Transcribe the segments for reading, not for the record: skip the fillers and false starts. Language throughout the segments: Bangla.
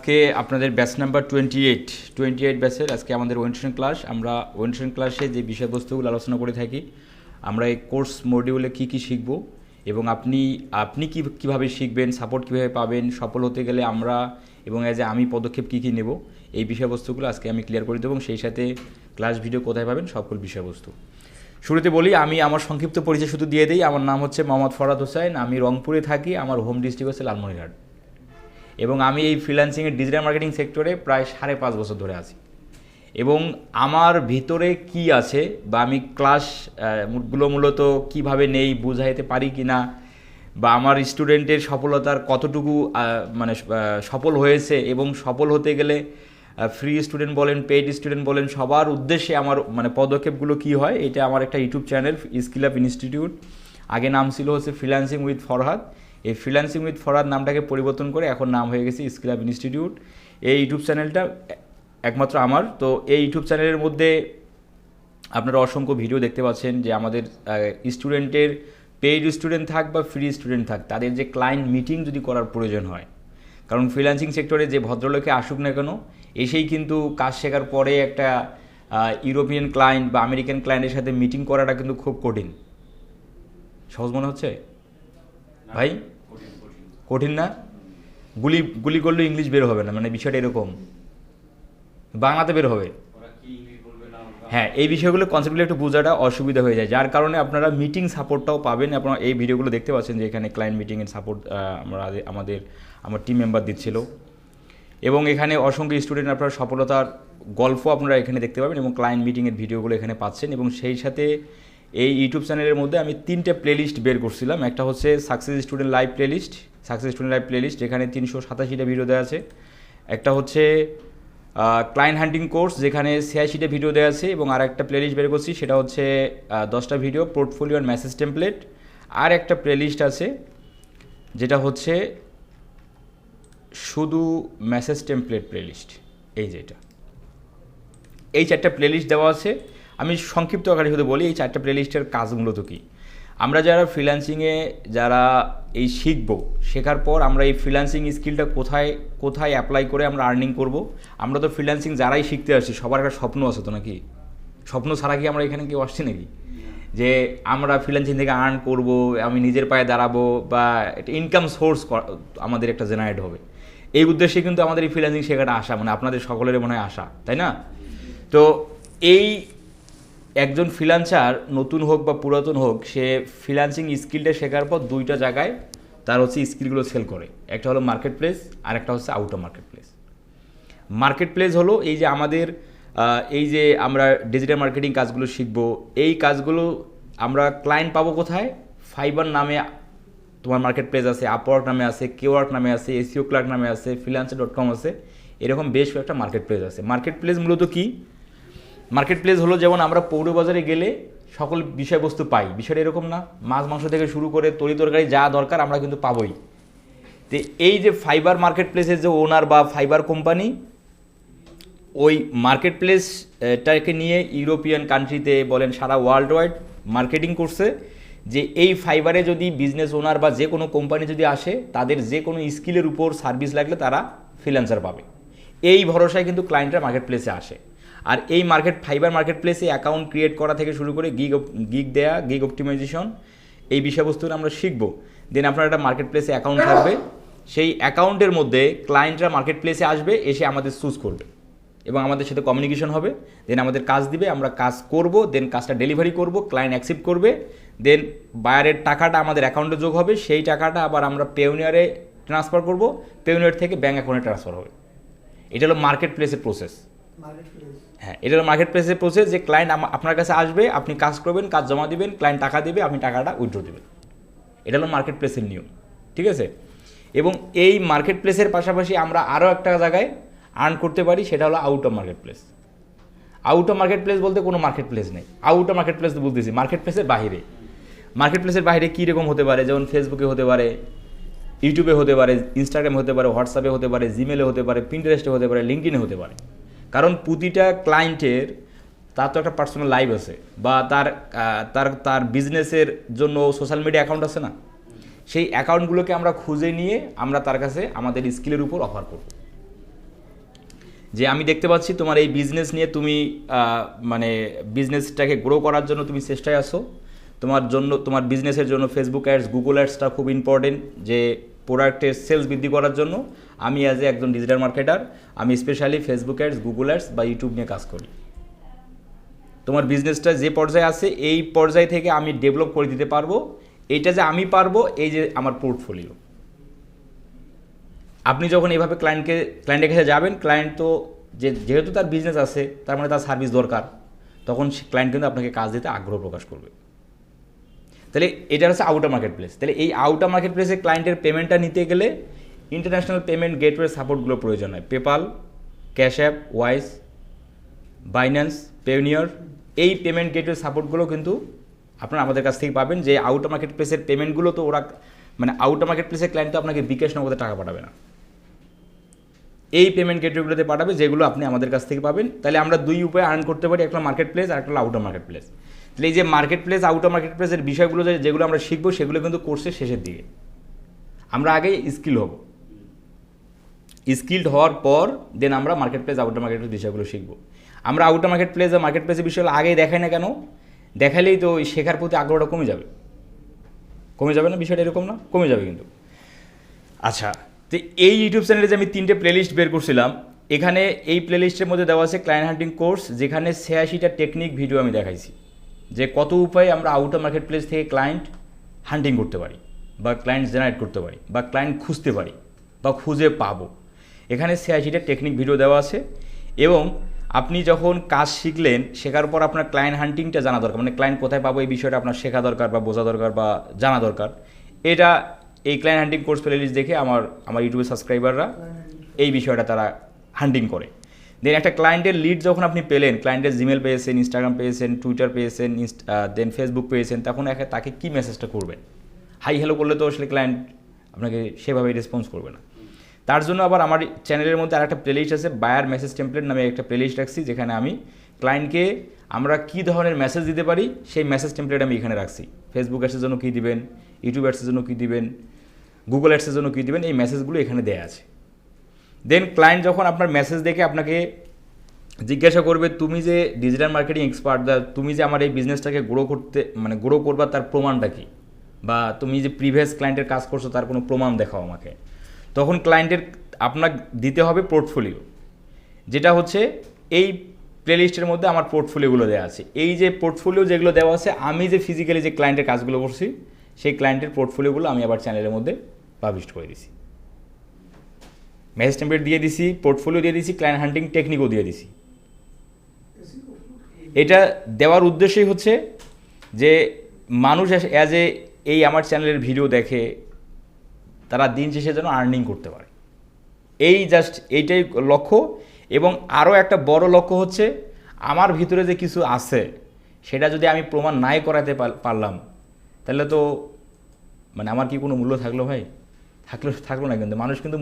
আজকে আপনাদের ব্যাচ নাম্বার 28 ব্যাচের আজকে আমাদের ওয়েন্টেশন ক্লাস। আমরা ওয়েন্টেশন ক্লাসে যে বিষয়বস্তুগুলো আলোচনা করে থাকি, আমরা এই কোর্স মডিউলে কী কী শিখব এবং আপনি কীভাবে শিখবেন, সাপোর্ট কীভাবে পাবেন, সফল হতে গেলে আমরা এবং আমি পদক্ষেপ কী কী নেব, এই বিষয়বস্তুগুলো আজকে আমি ক্লিয়ার করে দেবো এবং সেই সাথে ক্লাস ভিডিও কোথায় পাবেন সকল বিষয়বস্তু। শুরুতে বলি, আমি আমার সংক্ষিপ্ত পরিচয় শুধু দিয়ে দিই। আমার নাম হচ্ছে মোহাম্মদ ফরহাদ হোসেন, আমি রংপুরে থাকি, আমার হোম ডিস্ট্রিক্ট হচ্ছে লালমনিরহাট এবং আমি এই ফ্রিল্যান্সিংয়ের ডিজিটাল মার্কেটিং সেক্টরে প্রায় 5.5 বছর ধরে আছি। এবং আমার ভিতরে কি আছে বা আমি ক্লাসগুলো মূলত কীভাবে নেই, বুঝাইতে পারি কি না, বা আমার স্টুডেন্টের সফলতার কতটুকু সফল হয়েছে এবং সফল হতে গেলে ফ্রি স্টুডেন্ট বলেন, পেইড স্টুডেন্ট বলেন, সবার উদ্দেশ্যে আমার পদক্ষেপগুলো কি হয়, এটা আমার একটা YouTube channel skill up institute. আগে নাম ছিল হচ্ছে ফ্রিল্যান্সিং উইথ ফরহাদ। এই ফ্রিল্যান্সিং উইথ ফরহাদ নামটাকে পরিবর্তন করে এখন নাম হয়ে গেছে স্কিল আপ ইনস্টিটিউট। এই ইউটিউব চ্যানেলটা একমাত্র আমার। তো এই ইউটিউব চ্যানেলের মধ্যে আপনারা অসংখ্য ভিডিও দেখতে পাচ্ছেন যে আমাদের স্টুডেন্টের পেইড স্টুডেন্ট থাক বা ফ্রি স্টুডেন্ট থাক, তাদের যে ক্লায়েন্ট মিটিং যদি করার প্রয়োজন হয়, কারণ ফ্রিল্যান্সিং সেক্টরে যে ভদ্রলোকে আসুক না কেন, এসেই কিন্তু কাজ শেখার পরে একটা ইউরোপিয়ান ক্লায়েন্ট বা আমেরিকান ক্লায়েন্টের সাথে মিটিং করাটা কিন্তু খুব কঠিন। সহজ মনে হচ্ছে ভাই? কঠিন না? গুলি করলে ইংলিশ বের হবে না, বিষয়টা এরকম, বাংলাতে বের হবে। হ্যাঁ, এই বিষয়গুলো কনসেপ্টগুলো একটু বোঝাটা অসুবিধা হয়ে যায়, যার কারণে আপনারা মিটিং সাপোর্টটাও পাবেন। আপনারা এই ভিডিওগুলো দেখতে পাচ্ছেন যে এখানে ক্লায়েন্ট মিটিংয়ের সাপোর্ট আমার টিম মেম্বার দিচ্ছিল এবং এখানে অসংখ্য স্টুডেন্ট আপনারা সফলতার গল্প আপনারা এখানে দেখতে পাবেন এবং ক্লায়েন্ট মিটিংয়ের ভিডিওগুলো এখানে পাচ্ছেন। এবং সেই সাথে এই ইউটিউব চ্যানেলের মধ্যে আমি 3টে প্লেলিস্ট বের করছিলাম। একটা হচ্ছে সাকসেস স্টুডেন্ট লাইভ প্লেলিস্ট, যেখানে 387টা ভিডিও দেওয়া আছে। একটা হচ্ছে ক্লায়েন্ট হান্টিং কোর্স, যেখানে 86টা ভিডিও দেওয়া আছে এবং আর একটা প্লেলিস্ট বের করছি, সেটা হচ্ছে 10টা video portfolio and message template. আর একটা প্লেলিস্ট আছে যেটা হচ্ছে শুধু মেসেজ টেমপ্লেট প্লেলিস্ট। এই 4টা প্লেলিস্ট দেওয়া আছে। আমি সংক্ষিপ্ত আকারে শুধু বলি এই 4টা প্লেলিস্টের কাজ মূলত কী। আমরা যারা ফ্রিল্যান্সিংয়ে এই শেখার পর আমরা এই ফ্রিল্যান্সিং স্কিলটা কোথায় অ্যাপ্লাই করে আমরা আর্নিং করব। আমরা তো ফ্রিল্যান্সিং যারাই শিখতে আসছি সবার একটা স্বপ্ন আছে তো নাকি? স্বপ্ন ছাড়া কি আমরা এখানে কেউ আসছি নাকি? যে আমরা ফ্রিল্যান্সিং থেকে আর্ন করব, আমি নিজের পায়ে দাঁড়াবো বা একটা ইনকাম সোর্স আমাদের একটা জেনারেট হবে, এই উদ্দেশ্যে কিন্তু আমাদের এই ফ্রিল্যান্সিং শেখাটা আসা, আপনাদের সকলের মনে হয় আসা, তাই না? তো এই একজন ফ্রিল্যান্সার নতুন হোক বা পুরাতন হোক, সে ফ্রিল্যান্সিং স্কিলটা শেখার পর 2টা জায়গায় তার হচ্ছে স্কিলগুলো সেল করে। একটা হলো মার্কেট প্লেস আর একটা হচ্ছে out of market place. Market place হলো এই যে আমরা ডিজিটাল মার্কেটিং কাজগুলো শিখব, এই কাজগুলো আমরা ক্লায়েন্ট পাবো কোথায়? ফাইবার নামে তোমার মার্কেট প্লেস আছে, আপওয়ার্ক নামে আছে, কেওয়ার্ক নামে আছে, এসইও ক্লার্ক নামে আছে, freelancer.com আছে, এরকম বেশ কয়েকটা মার্কেট প্লেস আছে। মার্কেট প্লেস মূলত কি? মার্কেট প্লেস হলো যেমন আমরা পৌরবাজারে গেলে সকল বিষয়বস্তু পাই, বিষয়টা এরকম না? মাছ মাংস থেকে শুরু করে তরি তরকারি যা দরকার আমরা কিন্তু পাবোই। তো এই যে ফাইবার মার্কেট প্লেসের যে ওনার বা ফাইবার কোম্পানি, ওই মার্কেট প্লেসটাকে নিয়ে ইউরোপিয়ান কান্ট্রিতে বলেন সারা ওয়ার্ল্ড ওয়াইড মার্কেটিং করছে যে এই ফাইবারে যদি বিজনেস ওনার বা যে কোনো কোম্পানি যদি আসে, তাদের যে কোনো স্কিলের উপর সার্ভিস লাগলে তারা ফ্রিল্যান্সার পাবে। এই ভরসায় কিন্তু ক্লায়েন্টরা মার্কেট প্লেসে আসে। আর এই ফাইবার মার্কেট প্লেসে অ্যাকাউন্ট ক্রিয়েট করা থেকে শুরু করে গিগ অপটিমাইজেশন, এই বিষয়বস্তুগুলো আমরা শিখব। দেন আপনার একটা মার্কেট প্লেসে অ্যাকাউন্ট থাকবে, সেই অ্যাকাউন্টের মধ্যে ক্লায়েন্টরা মার্কেট প্লেসে আসবে, এসে আমাদের চুজ করবে এবং আমাদের সাথে কমিউনিকেশন হবে। দেন আমাদের কাজ দিবে, আমরা কাজ করব, দেন কাজটা ডেলিভারি করব, ক্লায়েন্ট অ্যাকসেপ্ট করবে, দেন বায়ারের টাকাটা আমাদের অ্যাকাউন্টে যোগ হবে, সেই টাকাটা আবার আমরা পেওনিয়ারে ট্রান্সফার করব, পেওনিয়ার থেকে ব্যাঙ্ক অ্যাকাউন্টে ট্রান্সফার হবে। এটা হলো মার্কেট প্লেসের প্রসেস। হ্যাঁ, এটা হলো মার্কেট প্লেসের প্রসেস, যে ক্লায়েন্ট আপনার কাছে আসবে, আপনি কাজ করবেন, কাজ জমা দিবেন, ক্লায়েন্ট টাকা দেবে, আপনি টাকাটা উইথড্র দেবেন। এটা হলো মার্কেট প্লেসের নিয়ম, ঠিক আছে? এবং এই মার্কেট প্লেসের পাশাপাশি আমরা আরও একটা জায়গায় আর্ন করতে পারি, সেটা হলো out of market place. Out of market place বলতে কোনো মার্কেট প্লেস নেই, আউট অফ মার্কেট প্লেস বলতেছি মার্কেট প্লেসের বাইরে। মার্কেট প্লেসের বাইরে কীরকম হতে পারে? যেমন ফেসবুকে হতে পারে, ইউটিউবে হতে পারে, ইনস্টাগ্রামে হতে পারে, হোয়াটসঅ্যাপে হতে পারে, জিমেলে হতে পারে, পিন্টারেস্টে হতে পারে, লিঙ্কডইনে হতে পারে। কারণ প্রতিটা ক্লায়েন্টের তার তো একটা পার্সোনাল লাইফ আছে, বা তার বিজনেসের জন্য সোশ্যাল মিডিয়া অ্যাকাউন্ট আছে না? সেই অ্যাকাউন্টগুলোকে আমরা খুঁজে নিয়ে আমরা তার কাছে আমাদের স্কিলের উপর অফার করব। যে আমি দেখতে পাচ্ছি তোমার এই বিজনেস নিয়ে তুমি মানে বিজনেসটাকে গ্রো করার জন্য তুমি চেষ্টায় আছো, তোমার বিজনেসের জন্য ফেসবুক অ্যাডস, গুগল অ্যাডসটা খুব ইম্পর্টেন্ট, যে প্রোডাক্টের সেলস বৃদ্ধি করার জন্য আমি অ্যাজ এ একজন ডিজিটাল মার্কেটার আমি specially Facebook ads, Google ads বা ইউটিউব নিয়ে কাজ করি। তোমার বিজনেসটা যে পর্যায়ে আছে এই পর্যায় থেকে আমি ডেভেলপ করে দিতে পারবো, এইটা যে আমি পারবো, এই যে আমার পোর্টফোলিও। আপনি যখন এইভাবে ক্লায়েন্টের কাছে যাবেন, ক্লায়েন্ট তো যেহেতু তার বিজনেস আছে তার মানে তার সার্ভিস দরকার, তখন ক্লায়েন্ট কিন্তু আপনাকে কাজ দিতে আগ্রহ প্রকাশ করবে। তাহলে এটা হচ্ছে আউটার মার্কেট প্লেস। তাহলে এই আউটার মার্কেট প্লেসে ক্লায়েন্টের পেমেন্টটা নিতে গেলে ইন্টারন্যাশনাল পেমেন্ট গেটওয়ে সাপোর্টগুলো প্রয়োজন হয়। PayPal, cash app, Wise, Binance, Payoneer, এই পেমেন্ট গেটওয়ে সাপোর্টগুলো কিন্তু আপনারা আমাদের কাছ থেকে পাবেন। যে আউটার মার্কেট প্লেসের পেমেন্টগুলো তো ওরা মানে আউটার মার্কেট প্লেসের ক্লায়েন্ট তো আপনাকে বিকাশ নগদে টাকা পাঠাবে না, এই পেমেন্ট গেটওয়েগুলোতে পাঠাবে, যেগুলো আপনি আমাদের কাছ থেকে পাবেন। তাহলে আমরা দুই উপায়ে আর্ন করতে পারি, একটা মার্কেট প্লেস আর একটা আউটার মার্কেট প্লেস। তাহলে এই যে মার্কেট প্লেস, আউটার মার্কেট প্লেসের বিষয়গুলো যেগুলো আমরা শিখবো সেগুলো কিন্তু কোর্সের শেষের দিকে। আমরা আগে স্কিল হব, স্কিলড হওয়ার পর দেন আমরা market place, outer market place বিষয়গুলো শিখবো। আমরা আউটার মার্কেট প্লেস আর মার্কেট প্লেসের বিষয়গুলো আগেই দেখাই না কেন? দেখালেই তো ওই শেখার প্রতি আগ্রহটা কমে যাবে। কমে যাবে না? বিষয়টা এরকম না? কমে যাবে কিন্তু। আচ্ছা, তো এই ইউটিউব চ্যানেলে যে আমি 3টে প্লেলিস্ট বের করছিলাম, এখানে এই প্লেলিস্টের মধ্যে দেওয়া আছে ক্লায়েন্ট হান্টিং কোর্স, যেখানে 86টা টেকনিক ভিডিও আমি দেখাইছি যে কত উপায়ে আমরা আউটার মার্কেট প্লেস থেকে ক্লায়েন্ট হান্টিং করতে পারি, বা ক্লায়েন্ট জেনারেট করতে পারি, বা ক্লায়েন্ট খুঁজতে পারি, বা খুঁজে পাবো। এখানে 86টা টেকনিক ভিডিও দেওয়া আছে। এবং আপনি যখন কাজ শিখলেন, শেখার পর আপনার ক্লায়েন্ট হান্টিংটা জানা দরকার, মানে ক্লায়েন্ট কোথায় পাবো এই বিষয়টা আপনার শেখা দরকার, বা বোঝা দরকার, বা জানা দরকার। এটা এই ক্লায়েন্ট হান্টিং কোর্স প্লেলিস্ট দেখে আমার ইউটিউবের সাবস্ক্রাইবাররা এই বিষয়টা তারা হান্টিং করে। দেন একটা ক্লায়েন্টের লিড যখন আপনি পেলেন, ক্লায়েন্টের জিমেল পেয়েছেন, ইনস্টাগ্রাম পেয়েছেন, টুইটার পেয়েছেন, দেন ফেসবুক পেয়েছেন, তখন তাকে কী মেসেজটা করবেন? হাই হ্যালো করলে তো আসলে ক্লায়েন্ট আপনাকে সেভাবে রেসপন্স করবে না। তার জন্য আবার আমার চ্যানেলের মধ্যে আরেকটা প্লেলিস্ট আছে, বায়ার মেসেজ টেমপ্লেট নামে একটা প্লেলিস্ট রাখছি, যেখানে আমি ক্লায়েন্টকে আমরা কী ধরনের মেসেজ দিতে পারি সেই মেসেজ টেমপ্লেট আমি এখানে রাখছি। ফেসবুক অ্যাডসের জন্য কী দিবেন, ইউটিউব অ্যাডসের জন্য কী দিবেন, গুগল অ্যাডসের জন্য কী দিবেন, এই মেসেজগুলো এখানে দেওয়া আছে। দেন ক্লায়েন্ট যখন আপনার মেসেজ দেখে আপনাকে জিজ্ঞাসা করবে, তুমি যে ডিজিটাল মার্কেটিং এক্সপার্ট, তুমি যে আমার এই বিজনেসটাকে গ্রো করবার তার প্রমাণটা কী, বা তুমি যে প্রিভিয়াস ক্লায়েন্টের কাজ করছো তার কোনো প্রমাণ দেখাও আমাকে, তখন ক্লায়েন্টের আপনার দিতে হবে পোর্টফোলিও, যেটা হচ্ছে এই প্লেলিস্টের মধ্যে আমার পোর্টফোলিওগুলো দেওয়া আছে। এই যে পোর্টফোলিও যেগুলো দেওয়া আছে, আমি যে ফিজিক্যালি যে ক্লায়েন্টের কাজগুলো করছি সেই ক্লায়েন্টের পোর্টফোলিওগুলো আমি আবার চ্যানেলের মধ্যে পাবলিশ করে দিছি। মেসেজ টেমপ্লেট দিয়ে দিছি, পোর্টফোলিও দিয়ে দিছি, ক্লায়েন্ট হান্টিং টেকনিকও দিয়ে দিছি। এটা দেওয়ার উদ্দেশ্যই হচ্ছে যে মানুষ অ্যাজ এই আমার চ্যানেলের ভিডিও দেখে তারা দিন শেষে যেন আর্নিং করতে পারে, এই জাস্ট এইটাই লক্ষ্য। এবং আরও একটা বড় লক্ষ্য হচ্ছে, আমার ভিতরে যে কিছু আছে সেটা যদি আমি প্রমাণ নাই করাতে পারলাম, তাহলে তো মানে আমার কি কোনো মূল্য থাকলো ভাই? থাকলো না। কিন্তু মানুষ কিন্তু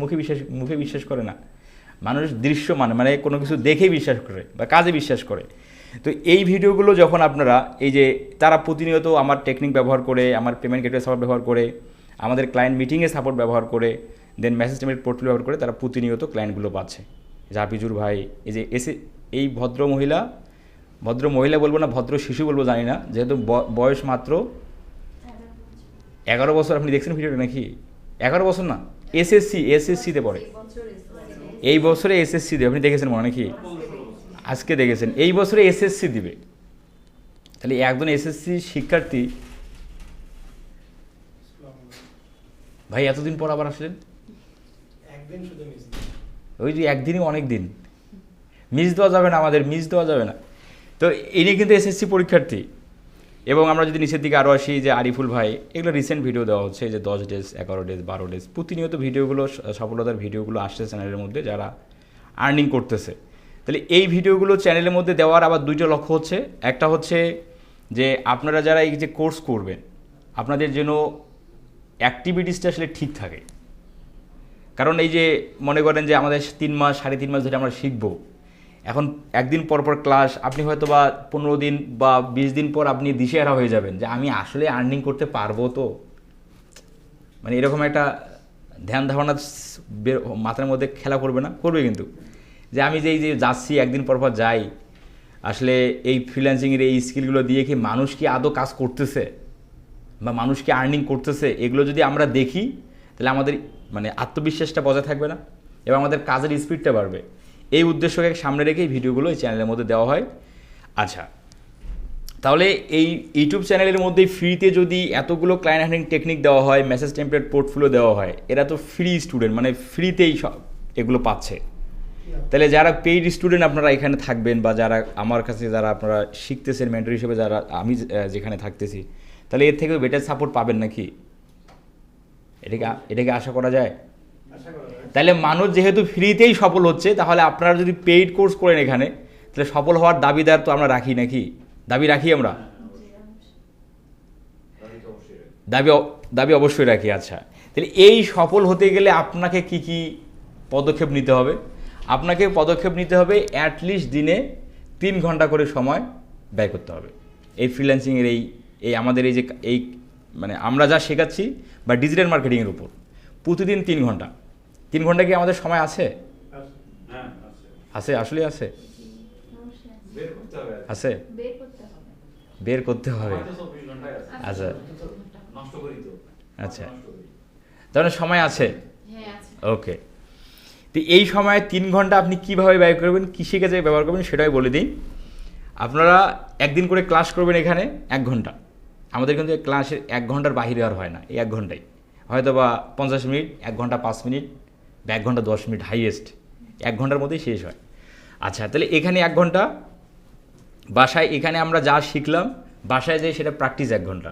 মুখে বিশ্বাস করে না, মানুষ দৃশ্য মানে কোনো কিছু দেখেই বিশ্বাস করে বা কাজে বিশ্বাস করে। তো এই ভিডিওগুলো যখন আপনারা এই যে তারা প্রতিনিয়ত আমার টেকনিক ব্যবহার করে, আমার পেমেন্ট গেটওয়ে সাপোর্ট ব্যবহার করে, আমাদের ক্লায়েন্ট মিটিংয়ে সাপোর্ট ব্যবহার করে, দেন মেসেজ টেমপ্লেট পোর্টফোলিও ব্যবহার করে তারা প্রতিনিয়ত ক্লায়েন্টগুলো পাচ্ছে। জাপিজুর ভাই, এই যে এই ভদ্র মহিলা বলবো না, ভদ্র শিশু বলবো জানি না, যেহেতু বয়স মাত্র 11 বছর। আপনি দেখছেন ভিডিওটা নাকি? 11 বছর না, এসএসসিতে পড়ে, এই বছরে এসএসসি দেবে। আপনি দেখেছেন মনে নাকি? আজকে দেখেছেন, এই বছরে এসএসসি দিবে। তাহলে একজন এসএসসি শিক্ষার্থী ভাই এতদিন পর আবার আসলেন, ওই যে একদিনই অনেক দিন মিস দেওয়া যাবে না, আমাদের মিস দেওয়া যাবে না। তো ইনি কিন্তু এসএসসি পরীক্ষার্থী। এবং আমরা যদি নিচের দিকে আরও আসি, যে আরিফুল ভাই, এগুলো রিসেন্ট ভিডিও দেওয়া হচ্ছে, যে 10 ডেজ, 11 ডেজ, 12 ডেজ, প্রতিনিয়ত ভিডিওগুলো, সফলতার ভিডিওগুলো আসছে চ্যানেলের মধ্যে, যারা আর্নিং করতেছে। তাহলে এই ভিডিওগুলো চ্যানেলের মধ্যে দেওয়ার আবার দুইটা লক্ষ্য হচ্ছে। একটা হচ্ছে যে আপনারা যারা এই যে কোর্স করবেন, আপনাদের যেন অ্যাক্টিভিটিসটা আসলে ঠিক থাকে। কারণ এই যে মনে করেন যে আমাদের 3 মাস 3.5 মাস ধরে আমরা শিখবো, এখন একদিন পর ক্লাস, আপনি হয়তো বা 15 দিন বা 20 দিন পর আপনি দিশেহারা হয়ে যাবেন যে আমি আসলে আর্নিং করতে পারবো তো, মানে এরকম একটা ধ্যান ধারণা মাথার মধ্যে খেলা করবে না, করবে কিন্তু যে আমি যে এই যে যাচ্ছি একদিন পর পর যাই, আসলে এই ফ্রিল্যান্সিংয়ের এই স্কিলগুলো দিয়ে কি মানুষ কি আদৌ কাজ করতেছে বা মানুষ কি আর্নিং করতেছে, এগুলো যদি আমরা দেখি তাহলে আমাদের মানে আত্মবিশ্বাসটা বজায় থাকবে না এবং আমাদের কাজের স্পিডটা বাড়বে। এই উদ্দেশ্যকে সামনে রেখেই ভিডিওগুলো এই চ্যানেলের মধ্যে দেওয়া হয়। আচ্ছা, তাহলে এই ইউটিউব চ্যানেলের মধ্যে ফ্রিতে যদি এতগুলো ক্লায়েন্ট হ্যান্ডলিং টেকনিক দেওয়া হয়, মেসেজ টেমপ্লেট, পোর্টফোলিও দেওয়া হয়, এরা তো ফ্রি স্টুডেন্ট, মানে ফ্রিতেই সব এগুলো পাচ্ছে। তাহলে যারা পেইড স্টুডেন্ট আপনারা এখানে থাকবেন বা যারা আমার কাছে যারা আপনারা শিখতেছেন মেন্টর হিসেবে, যারা আমি যেখানে থাকতেছি, তাহলে এর থেকেও বেটার সাপোর্ট পাবেন নাকি? এটাকে আশা করা যায়? তাহলে মানুষ যেহেতু ফ্রিতেই সফল হচ্ছে, তাহলে আপনারা যদি পেইড কোর্স করেন এখানে, তাহলে সফল হওয়ার দাবিদার তো আমরা রাখি নাকি? দাবি রাখি আমরা? দাবি অবশ্যই রাখি। আচ্ছা, তাহলে এই সফল হতে গেলে আপনাকে কি কি পদক্ষেপ নিতে হবে? আপনাকে পদক্ষেপ নিতে হবে অ্যাটলিস্ট দিনে 3 ঘন্টা করে সময় ব্যয় করতে হবে এই ফ্রিল্যান্সিংয়ের এই আমাদের এই যে এই মানে আমরা যা শেখাচ্ছি বা ডিজিটাল মার্কেটিংয়ের উপর প্রতিদিন 3 ঘন্টা। 3 ঘন্টা কি আমাদের সময় আছে? আছে, আসলে আছে, আছে, বের করতে হবে। আচ্ছা আচ্ছা, তাহলে সময় আছে। ওকে, তো এই সময় 3 ঘন্টা আপনি কীভাবে ব্যয় করবেন, কৃষি কাজে ব্যবহার করবেন সেটাই বলে দিই। আপনারা একদিন করে ক্লাস করবেন এখানে 1 ঘন্টা। আমাদের কিন্তু ক্লাসের 1 ঘন্টার বাহিরে আর হয় না, এই 1 ঘন্টাই হয়তো বা 50 মিনিট, 1 ঘন্টা 5 মিনিট বা 1 ঘন্টা 10 মিনিট, হাইয়েস্ট 1 ঘন্টার মধ্যেই শেষ হয়। আচ্ছা, তাহলে এখানে 1 ঘন্টা, বাসায় এখানে আমরা যা শিখলাম বাসায় যাই সেটা প্র্যাকটিস 1 ঘন্টা,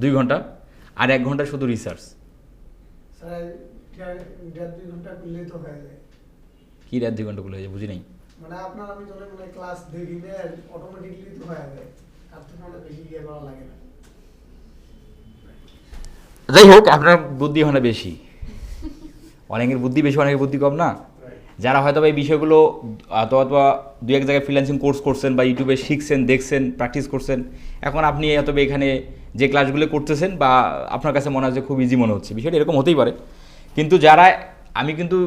2 ঘন্টা, আর 1 ঘন্টা শুধু রিসার্চ। কি 1.5-2 ঘন্টা গুলো হয়ে যায় বুঝি নাই? মানে আপনার আমি যখন মানে ক্লাস দেখিলে অটোমেটিক্যালি তো হয়ে যায়, আর তো মানে বেশি ইয়ে করা লাগে না। যাই হোক, আপনার বুদ্ধি হয় না বেশি, অনেকের বুদ্ধি বেশি, অনেকের বুদ্ধি কম না। যারা হয়তো এই বিষয়গুলো অথবা 2-1 জায়গায় ফ্রিল্যান্সিং কোর্স করছেন বা ইউটিউবে শিখছেন, দেখছেন, প্র্যাকটিস করছেন, এখন আপনি অথবা এখানে যে ক্লাসগুলো করতেছেন বা আপনার কাছে মনে হয় যে খুব ইজি মনে হচ্ছে, বিষয়টা এরকম হতেই পারে। কিন্তু যারা আমি কিন্তু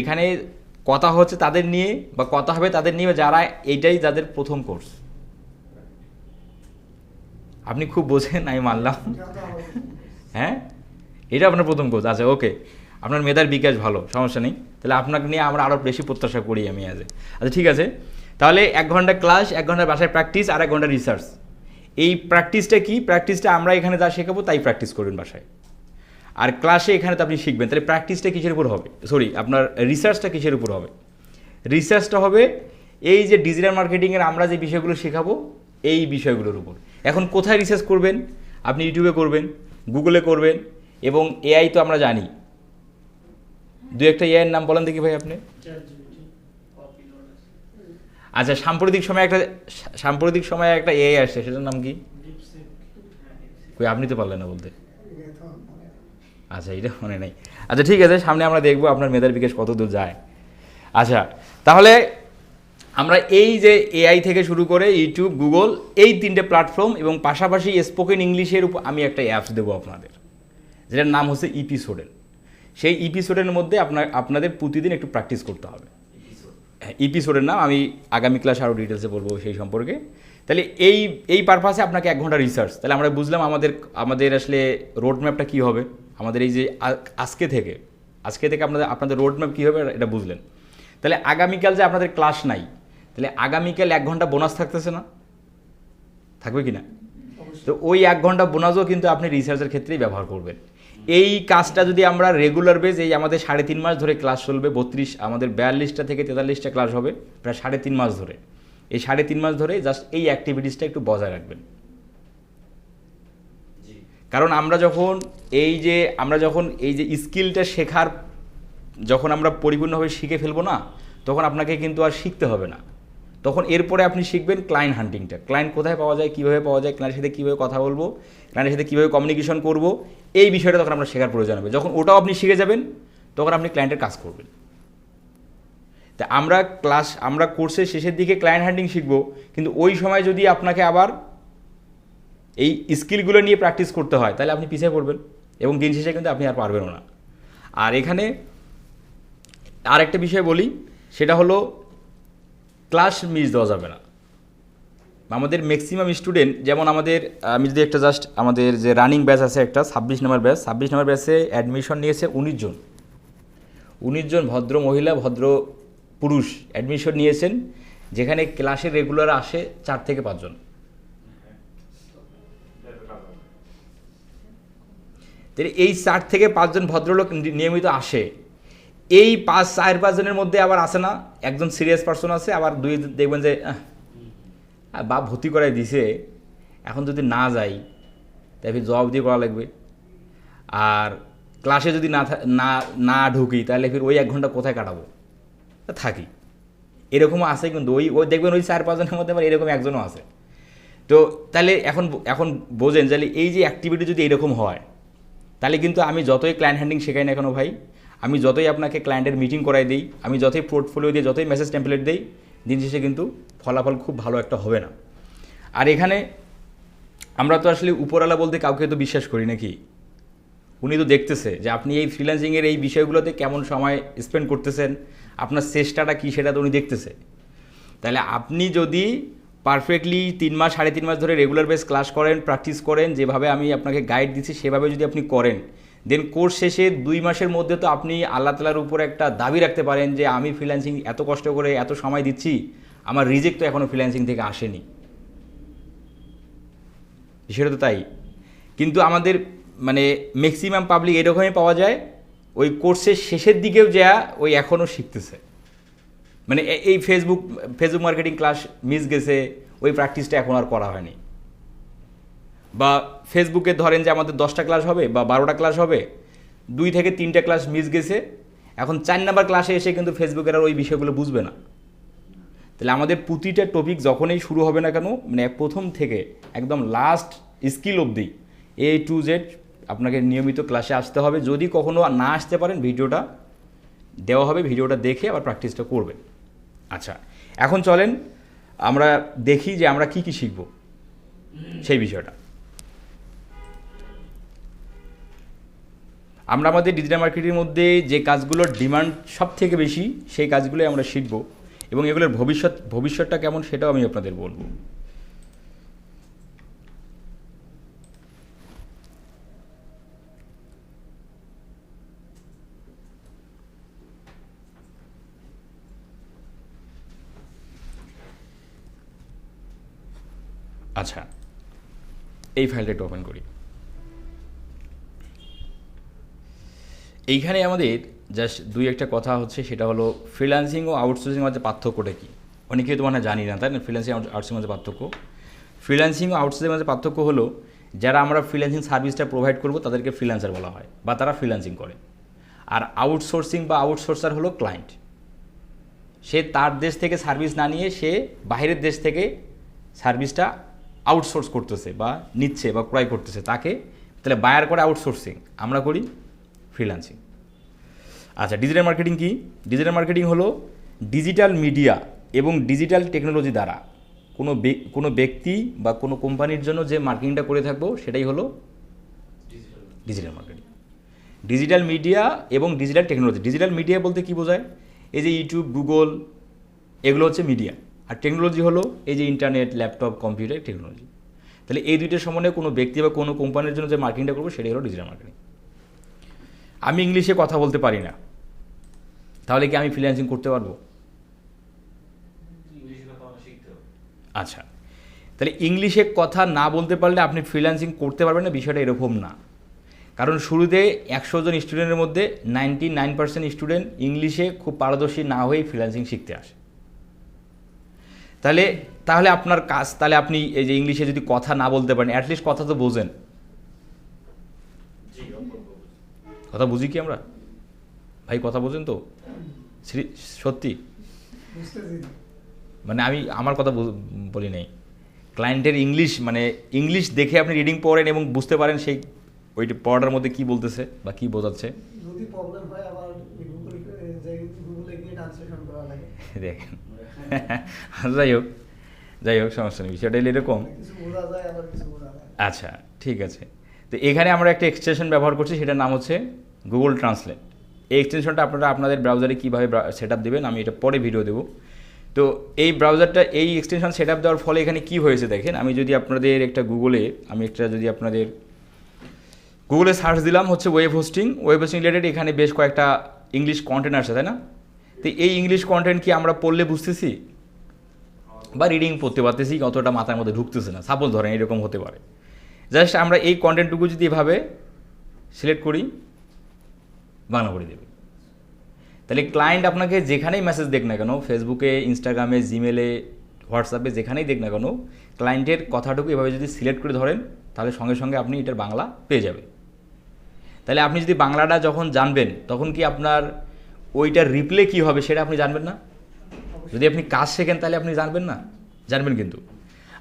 এখানে কথা হচ্ছে তাদের নিয়ে বা কথা হবে তাদের নিয়ে যারা এইটাই যাদের প্রথম কোর্স। আপনি খুব বোঝেন, আমি মানলাম। হ্যাঁ, এটা আপনার প্রথম কোর্স। আচ্ছা, ওকে, আপনার মেধার বিকাশ ভালো, সমস্যা নেই। তাহলে আপনাকে নিয়ে আমরা আরও বেশি প্রত্যাশা করি আমি আচ্ছা ঠিক আছে, তাহলে 1 ঘন্টা ক্লাস, 1 ঘন্টা বাসায় প্র্যাকটিস, আর 1 ঘন্টা রিসার্চ। এই প্র্যাকটিসটা কি? প্র্যাকটিসটা আমরা এখানে যা শেখাবো তাই প্র্যাকটিস করবেন বাসায়, আর ক্লাসে এখানে তো আপনি শিখবেন। তাহলে প্র্যাকটিসটা কিসের উপর হবে, সরি আপনার রিসার্চটা কিসের উপর হবে? রিসার্চটা হবে এই যে ডিজিটাল মার্কেটিংয়ের আমরা যে বিষয়গুলো শেখাবো এই বিষয়গুলোর উপর। এখন কোথায় রিসার্চ করবেন? আপনি ইউটিউবে করবেন, গুগলে করবেন, এবং এআই তো আমরা জানি। 2-1টা এআইয়ের নাম বলেন দেখি ভাই আপনি। আচ্ছা, সাম্প্রতিক সময়ে একটা এআই আসছে, সেটার নাম কি? কই আপনি তো পারলেন না বলতে। আচ্ছা, এটা মনে নেই। আচ্ছা ঠিক আছে, সামনে আমরা দেখবো আপনার মেধার বিকাশ কত দূর যায়। আচ্ছা, তাহলে আমরা এই যে এআই থেকে শুরু করে ইউটিউব, গুগল, এই 3টে প্ল্যাটফর্ম এবং পাশাপাশি স্পোকেন ইংলিশের উপর আমি একটা অ্যাপস দেবো আপনাদের, যেটার নাম হচ্ছে ইপিসোডেল। সেই ইপিসোডের মধ্যে আপনাদের প্রতিদিন একটু প্র্যাকটিস করতে হবে। ইপিসোডের নাম আমি আগামী ক্লাসে আরও ডিটেলসে বলবো সেই সম্পর্কে। তাহলে এই পারপাসে আপনাকে 1 ঘন্টা রিসার্চ। তাহলে আমরা বুঝলাম আমাদের আসলে রোড ম্যাপটা কী হবে, আমাদের এই যে আজকে থেকে আপনাদের রোড ম্যাপ কী হবে এটা বুঝলেন। তাহলে আগামীকাল যে আপনাদের ক্লাস নাই, তাহলে আগামীকাল 1 ঘন্টা বোনাস থাকতেছে না? থাকবে কি না? তো ওই 1 ঘন্টা বোনাসও কিন্তু আপনি রিসার্চের ক্ষেত্রেই ব্যবহার করবেন। এই কাজটা যদি আমরা রেগুলার বেজ, এই আমাদের 3.5 মাস ধরে ক্লাস চলবে, আমাদের 42টা থেকে 43টা ক্লাস হবে প্রায় 3.5 মাস ধরে। এই 3.5 মাস ধরে জাস্ট এই অ্যাক্টিভিটিসটা একটু বজায় রাখবেন। কারণ আমরা যখন এই যে স্কিলটা শেখার যখন আমরা পরিপূর্ণভাবে শিখে ফেলবো না, তখন আপনাকে কিন্তু আর শিখতে হবে না। তখন এরপরে আপনি শিখবেন ক্লায়েন্ট হান্টিংটা, ক্লায়েন্ট কোথায় পাওয়া যায়, কীভাবে পাওয়া যায়, ক্লায়েন্টের সাথে কীভাবে কথা বলবো, ক্লায়েন্টের সাথে কীভাবে কমিউনিকেশন করবো, এই বিষয়টা তখন আমরা শেখার প্রয়োজন হবে। যখন ওটাও আপনি শিখে যাবেন তখন আপনি ক্লায়েন্টের কাজ করবেন। তা আমরা কোর্সের শেষের দিকে ক্লায়েন্ট হান্টিং শিখবো, কিন্তু ওই সময় যদি আপনাকে আবার এই স্কিলগুলো নিয়ে প্র্যাকটিস করতে হয় তাহলে আপনি পিছিয়ে পড়বেন এবং দিন শেষে কিন্তু আপনি আর পারবেনও না। আর এখানে আরেকটা বিষয় বলি, সেটা হলো ক্লাস মিস দেওয়া যাবে না। আমাদের ম্যাক্সিমাম স্টুডেন্ট, যেমন আমাদের আমি যদি একটা জাস্ট আমাদের যে রানিং ব্যাচ আছে একটা 26 নম্বর ব্যাচ, 26 নম্বর ব্যাচে অ্যাডমিশন নিয়েছে 19 জন। 19 জন ভদ্র মহিলা, ভদ্র পুরুষ অ্যাডমিশন নিয়েছেন, যেখানে ক্লাসে রেগুলার আসে 4 থেকে 5 জন। তাহলে এই 4 থেকে 5 জন ভদ্রলোক নিয়মিত আসে। এই 4-5 জনের মধ্যে আবার আসে না, একজন সিরিয়াস পার্সন আছে, আবার দুই দেখবেন যে বা ভর্তি করাই দিছে, এখন যদি না যাই তাহলে জবাব দিয়ে করা লাগবে। আর ক্লাসে যদি না ঢুকি তাহলে ফির ওই 1 ঘন্টা কোথায় কাটাবো, থাকি। এরকমও আছে, কিন্তু ওই দেখবেন ওই 4-5 জনের মধ্যে আবার এরকম একজনও আছে। তো তাহলে এখন বোঝেন, তাহলে এই যে অ্যাক্টিভিটি যদি এরকম হয়, তাহলে কিন্তু আমি যতই ক্লায়েন্ট হ্যান্ডলিং শেখাই না কেন ভাই, আমি যতই আপনাকে ক্লায়েন্টের মিটিং করাই দিই, আমি যতই পোর্টফোলিও দিয়ে যতই মেসেজ টেমপ্লেট দিই, দিন শেষে কিন্তু ফলাফল খুব ভালো একটা হবে না। আর এখানে আমরা তো আসলে উপরওয়ালা বলতে কাউকে তো বিশ্বাস করি নাকি, উনি তো দেখতেছে যে আপনি এই ফ্রিল্যান্সিংয়ের এই বিষয়গুলোতে কেমন সময় স্পেন্ড করতেছেন, আপনার চেষ্টাটা কী সেটা তো উনি দেখতেছে। তাহলে আপনি যদি পারফেক্টলি 3 মাস 3.5 মাস ধরে রেগুলার বেস ক্লাস করেন, প্র্যাকটিস করেন, যেভাবে আমি আপনাকে গাইড দিচ্ছি সেভাবে যদি আপনি করেন, দেন কোর্স শেষে 2 মাসের মধ্যে তো আপনি আল্লাহ তাআলার উপরে একটা দাবি রাখতে পারেন যে আমি ফ্রিল্যান্সিং এত কষ্ট করে এত সময় দিচ্ছি, আমার রিজেক্ট তো এখনও ফ্রিল্যান্সিং থেকে আসেনি। সেটা তো তাই, কিন্তু আমাদের মানে ম্যাক্সিমাম পাবলিক এরকমই পাওয়া যায়, ওই কোর্সের শেষের দিকেও যা ওই এখনও শিখতেছে। মানে এই ফেসবুক মার্কেটিং ক্লাস মিস গেছে, ওই প্র্যাকটিসটা এখন আর করা হয়নি। বা ফেসবুকে ধরেন যে আমাদের 10টা ক্লাস হবে বা 12টা ক্লাস হবে, 2 থেকে 3টা ক্লাস মিস গেছে, এখন 4 নাম্বার ক্লাসে এসে কিন্তু ফেসবুকের আর ওই বিষয়গুলো বুঝবে না। তাহলে আমাদের প্রতিটা টপিক যখনই শুরু হবে না কেন, মানে প্রথম থেকে একদম লাস্ট স্কিল অবধি A to Z আপনাকে নিয়মিত ক্লাসে আসতে হবে। যদি কখনও না আসতে পারেন, ভিডিওটা দেওয়া হবে, ভিডিওটা দেখে আবার প্র্যাকটিসটা করবেন। আচ্ছা, এখন চলেন আমরা দেখি যে আমরা কি কি শিখব সেই বিষয়টা। আমরা আমাদের ডিজিটাল মার্কেটিংয়ের মধ্যে যে কাজগুলোর ডিমান্ড সব থেকে বেশি, সেই কাজগুলোই আমরা শিখব, এবং এগুলোর ভবিষ্যৎটা কেমন সেটাও আমি আপনাদের বলবো। আচ্ছা, এই ফাইলটা একটু ওপেন করি। এইখানে আমাদের জাস্ট 2-1টা কথা হচ্ছে, সেটা হলো ফ্রিল্যান্সিং ও আউটসোর্সিং মধ্যে পার্থক্যটা কী। অনেকেই তো মানে জানি না, তাই না? ফ্রিল্যান্সিং আউটসোর্সিং মধ্যে পার্থক্য, ফ্রিল্যান্সিং ও আউটসোর্সিং মধ্যে পার্থক্য হলো, যারা আমরা ফ্রিল্যান্সিং সার্ভিসটা প্রোভাইড করব তাদেরকে ফ্রিল্যান্সার বলা হয়, বা তারা ফ্রিল্যান্সিং করে। আর আউটসোর্সিং বা আউটসোর্সার হলো ক্লায়েন্ট, সে তার দেশ থেকে সার্ভিস না নিয়ে সে বাইরের দেশ থেকে সার্ভিসটা আউটসোর্স করতেছে বা নিচ্ছে বা ক্রয় করতেছে, তাকে তাহলে বায়ার করে আউটসোর্সিং, আমরা করি ফ্রিল্যান্সিং। আচ্ছা, ডিজিটাল মার্কেটিং কি? ডিজিটাল মার্কেটিং হলো ডিজিটাল মিডিয়া এবং ডিজিটাল টেকনোলজি দ্বারা কোনো ব্যক্তি বা কোনো কোম্পানির জন্য যে মার্কেটিংটা করে থাকবো সেটাই হলো ডিজিটাল মার্কেটিং। ডিজিটাল মিডিয়া এবং ডিজিটাল টেকনোলজি। ডিজিটাল মিডিয়া বলতে কি বোঝায়? এই যে ইউটিউব, গুগল, এগুলো হচ্ছে মিডিয়া। আর টেকনোলজি হলো এই যে ইন্টারনেট, ল্যাপটপ, কম্পিউটার টেকনোলজি। তাহলে এই দুইটার সমন্বয়ে কোনো ব্যক্তি বা কোনো কোম্পানির জন্য যে মার্কেটিংটা করবো সেটাই হলো ডিজিটাল মার্কেটিং। আমি ইংলিশে কথা বলতে পারি না, তাহলে কি আমি ফ্রিল্যান্সিং করতে পারবো? আচ্ছা, তাহলে ইংলিশে কথা না বলতে পারলে আপনি ফ্রিল্যান্সিং করতে পারবেন না, বিষয়টা এরকম না। কারণ শুরুতে 100 জন স্টুডেন্টের মধ্যে 99% স্টুডেন্ট ইংলিশে খুব পারদর্শী না হয়েই ফ্রিল্যান্সিং শিখতে আসে। তাহলে আপনার কাজ, তাহলে আপনি এই যে ইংলিশে যদি কথা না বলতে পারেন, অ্যাটলিস্ট কথা তো বোঝেন। কথা বুঝি কি আমরা ভাই? কথা বোঝেন তো সত্যি? মানে আমি আমার কথা বলি নাই, ক্লায়েন্টের ইংলিশ, মানে ইংলিশ দেখে আপনি রিডিং পড়েন এবং বুঝতে পারেন সেই ওই পড়াটার মধ্যে কি বলতেছে বা কি বোঝাচ্ছে। যদি প্রবলেম হয় আবার গুগলে গিয়ে ট্রান্সলেশন করা লাগে। দেখেন, যাই হোক সমস্যা নেই, বিষয়টা এরকম। আচ্ছা, ঠিক আছে। তো এখানে আমরা একটা এক্সটেনশন ব্যবহার করছি, সেটার নাম হচ্ছে গুগল ট্রান্সলেট। এই এক্সটেনশনটা আপনারা আপনাদের ব্রাউজারে কীভাবে সেট আপ দেবেন আমি এটা পরে ভিডিও দেবো। তো এই ব্রাউজারটা এই এক্সটেনশন সেট আপ দেওয়ার ফলে এখানে কী হয়েছে দেখেন, আমি যদি আপনাদের একটা গুগলে সার্চ দিলাম হচ্ছে ওয়েব হোস্টিং রিলেটেড, এখানে বেশ কয়েকটা ইংলিশ কন্টেন্ট আসে, তাই না? তো এই ইংলিশ কন্টেন্ট কি আমরা পড়লে বুঝতেছি বা রিডিং পড়তে পারতেছি, অতটা মাথার মধ্যে ঢুকতেছে না, সাপোজ ধরেন এরকম হতে পারে। জাস্ট আমরা এই কন্টেন্টটুকু যদি এভাবে সিলেক্ট করি, বাংলা করে দেবে। তাহলে ক্লায়েন্ট আপনাকে যেখানেই মেসেজ দেখ না কেন, ফেসবুকে, ইনস্টাগ্রামে, জিমেলে, হোয়াটসঅ্যাপে, যেখানেই দেখ না কেন, ক্লায়েন্টের কথাটুকু এভাবে যদি সিলেক্ট করে ধরেন, তাহলে সঙ্গে সঙ্গে আপনি এটার বাংলা পেয়ে যাবেন। তাহলে আপনি যদি বাংলাটা যখন জানবেন, তখন কি আপনার ওইটার রিপ্লে কী হবে সেটা আপনি জানবেন না? যদি আপনি কাজ শেখেন তাহলে আপনি জানবেন না? জানবেন কিন্তু।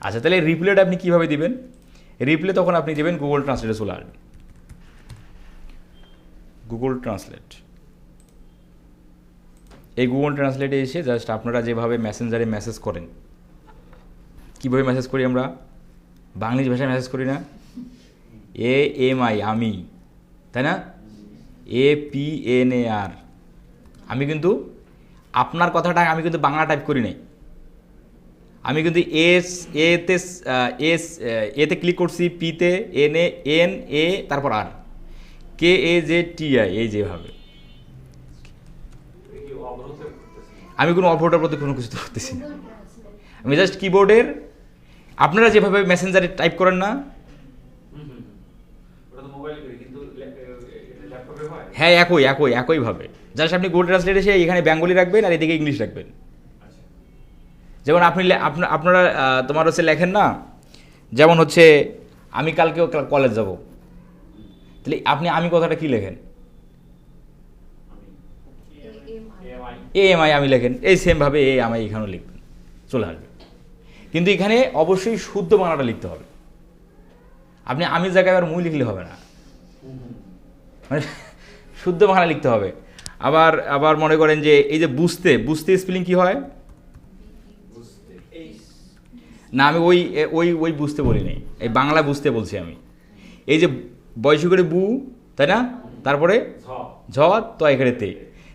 আচ্ছা, তাহলে রিপ্লেটা আপনি কীভাবে দিবেন? রিপ্লে তখন আপনি দেবেন গুগল ট্রান্সলেটে চলে আসবেন। গুগল ট্রান্সলেট, এই গুগল ট্রান্সলেটে এসে জাস্ট আপনারা যেভাবে মেসেঞ্জারে মেসেজ করেন, কীভাবে মেসেজ করি আমরা? বাংলিশ ভাষায় মেসেজ করি না? AMI, আমি, তাই না? APNAR, আমি কিন্তু আপনার কথাটা আমি কিন্তু বাংলা টাইপ করি নাই, আমি কিন্তু এতে ক্লিক করছি, পিতে NA তারপর আর KAZTI, এই যেভাবে। আমি কোনো অপরাধের প্রতি কোনো কিছু করতেছি না, আমি জাস্ট কিবোর্ডের আপনারা যেভাবে মেসেঞ্জারে টাইপ করেন না, হ্যাঁ একইভাবে জাস্ট আপনি গুগল ট্রান্সলেট এসে এখানে বেঙ্গলি রাখবেন আর এদিকে ইংলিশ রাখবেন। যেমন আপনারা তোমার হচ্ছে লেখেন না, যেমন হচ্ছে আমি কালকেও কলেজ যাব, তাহলে আপনি আমি কথাটা কি লেখেন? AMI আমি লেখেন, এই সেমভাবে AMI এখানেও লিখবেন, চলে আসবে। কিন্তু এখানে অবশ্যই শুদ্ধ বাংলাটা লিখতে হবে। আপনি আমি জায়গায় আবার মুই লিখলে হবে না, মানে শুদ্ধ বাংলা লিখতে হবে। আবার মনে করেন যে এই যে বুঝতে স্পেলিং কি হয় না, আমি ওই বুঝতে বলি নাই, এই বাংলা বুঝতে বলছি আমি। এই যে বয়সী করে বু, তাই না? তারপরে ঝ, তো এখানে তে,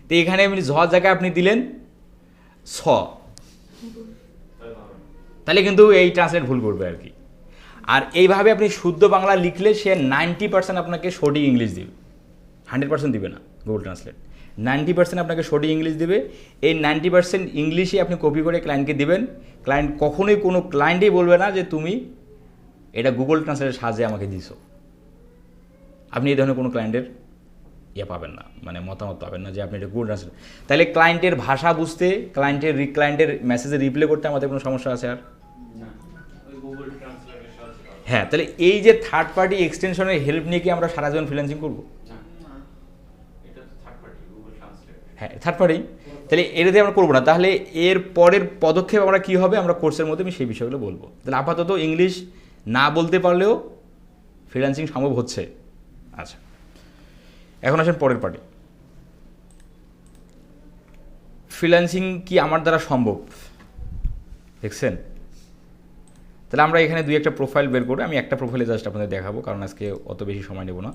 তো এখানে আপনি ঝ জায়গায় আপনি দিলেন ছ, তাহলে কিন্তু এই ট্রান্সলেট ভুল করবে আর কি। আর এইভাবে আপনি শুদ্ধ বাংলা লিখলে সে 90% আপনাকে সঠিক ইংলিশ দিবে, 100% দিবে না। গুগল ট্রান্সলেট 90% আপনাকে সঠিক ইংলিশ দেবে। এই 90% ইংলিশই আপনি কপি করে ক্লায়েন্টকে দিবেন। ক্লায়েন্ট কখনোই কোনো ক্লায়েন্টই বলবে না যে তুমি এটা গুগল ট্রান্সলেটের সাহায্যে আমাকে দিছো। আপনি এই ধরনের কোনো ক্লায়েন্টের পাবেন না, মানে মতামত পাবেন না যে আপনি এটা গুগল ট্রান্সলেট। তাহলে ক্লায়েন্টের ভাষা বুঝতে, ক্লায়েন্টের মেসেজে রিপ্লাই করতে আমাদের কোনো সমস্যা আছে আর? হ্যাঁ, তাহলে এই যে থার্ড পার্টি এক্সটেনশনের হেল্প নিয়ে কি আমরা সারা জীবন ফ্রিল্যান্সিং করবো? হ্যাঁ, থার্ড পার্টি, তাহলে এটা দিয়ে আমরা করবো না। তাহলে এর পরের পদক্ষেপ আমরা কী হবে, আমরা কোর্সের মধ্যে আমি সেই বিষয়গুলো বলবো। তাহলে আপাতত ইংলিশ না বলতে পারলেও ফ্রিল্যান্সিং সম্ভব হচ্ছে। আচ্ছা, এখন আসেন পরের পার্টি। ফ্রিল্যান্সিং কি আমার দ্বারা সম্ভব? দেখছেন? তাহলে আমরা এখানে দুই একটা প্রোফাইল বের করে, আমি একটা প্রোফাইলে জাস্ট আপনাদের দেখাবো, কারণ আজকে অত বেশি সময় নেব না।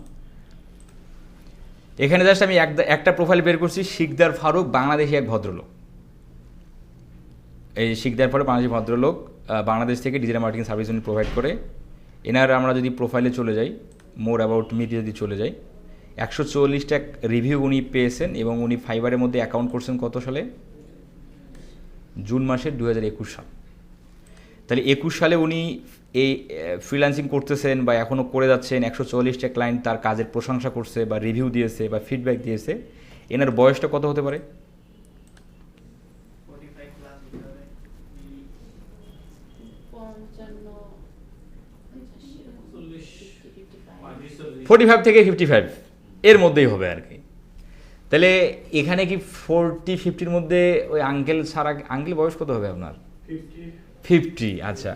এখানে জাস্ট আমি একটা প্রোফাইল বের করছি, শিকদার ফারুক, বাংলাদেশি এক ভদ্রলোক। এই শিকদার ফারুক বাংলাদেশি ভদ্রলোক, বাংলাদেশ থেকে ডিজিটাল মার্কেটিং সার্ভিস উনি প্রোভাইড করে। এনার আমরা যদি প্রোফাইলে চলে যাই, মোর অ্যাবাউট মিতে যদি চলে যাই, 144টা রিভিউ উনি পেয়েছেন এবং উনি ফাইবারের মধ্যে অ্যাকাউন্ট করছেন কত সালে? জুন মাসের 2021 সাল। তাহলে 21 সালে উনি এই ফ্রিল্যান্সিং করতেছেন বা এখনও করে যাচ্ছেন। 144টা ক্লায়েন্ট তার কাজের প্রশংসা করছে বা রিভিউ দিয়েছে বা ফিডব্যাক দিয়েছে। এনার বয়সটা কত হতে পারে? 45 থেকে 55 এর মধ্যেই হবে আর কি। তাহলে এখানে কি 40-50-র মধ্যে ওই আঙ্কেল ছাড়া, আঙ্কেল বয়স কত হবে আপনার? 50। আচ্ছা,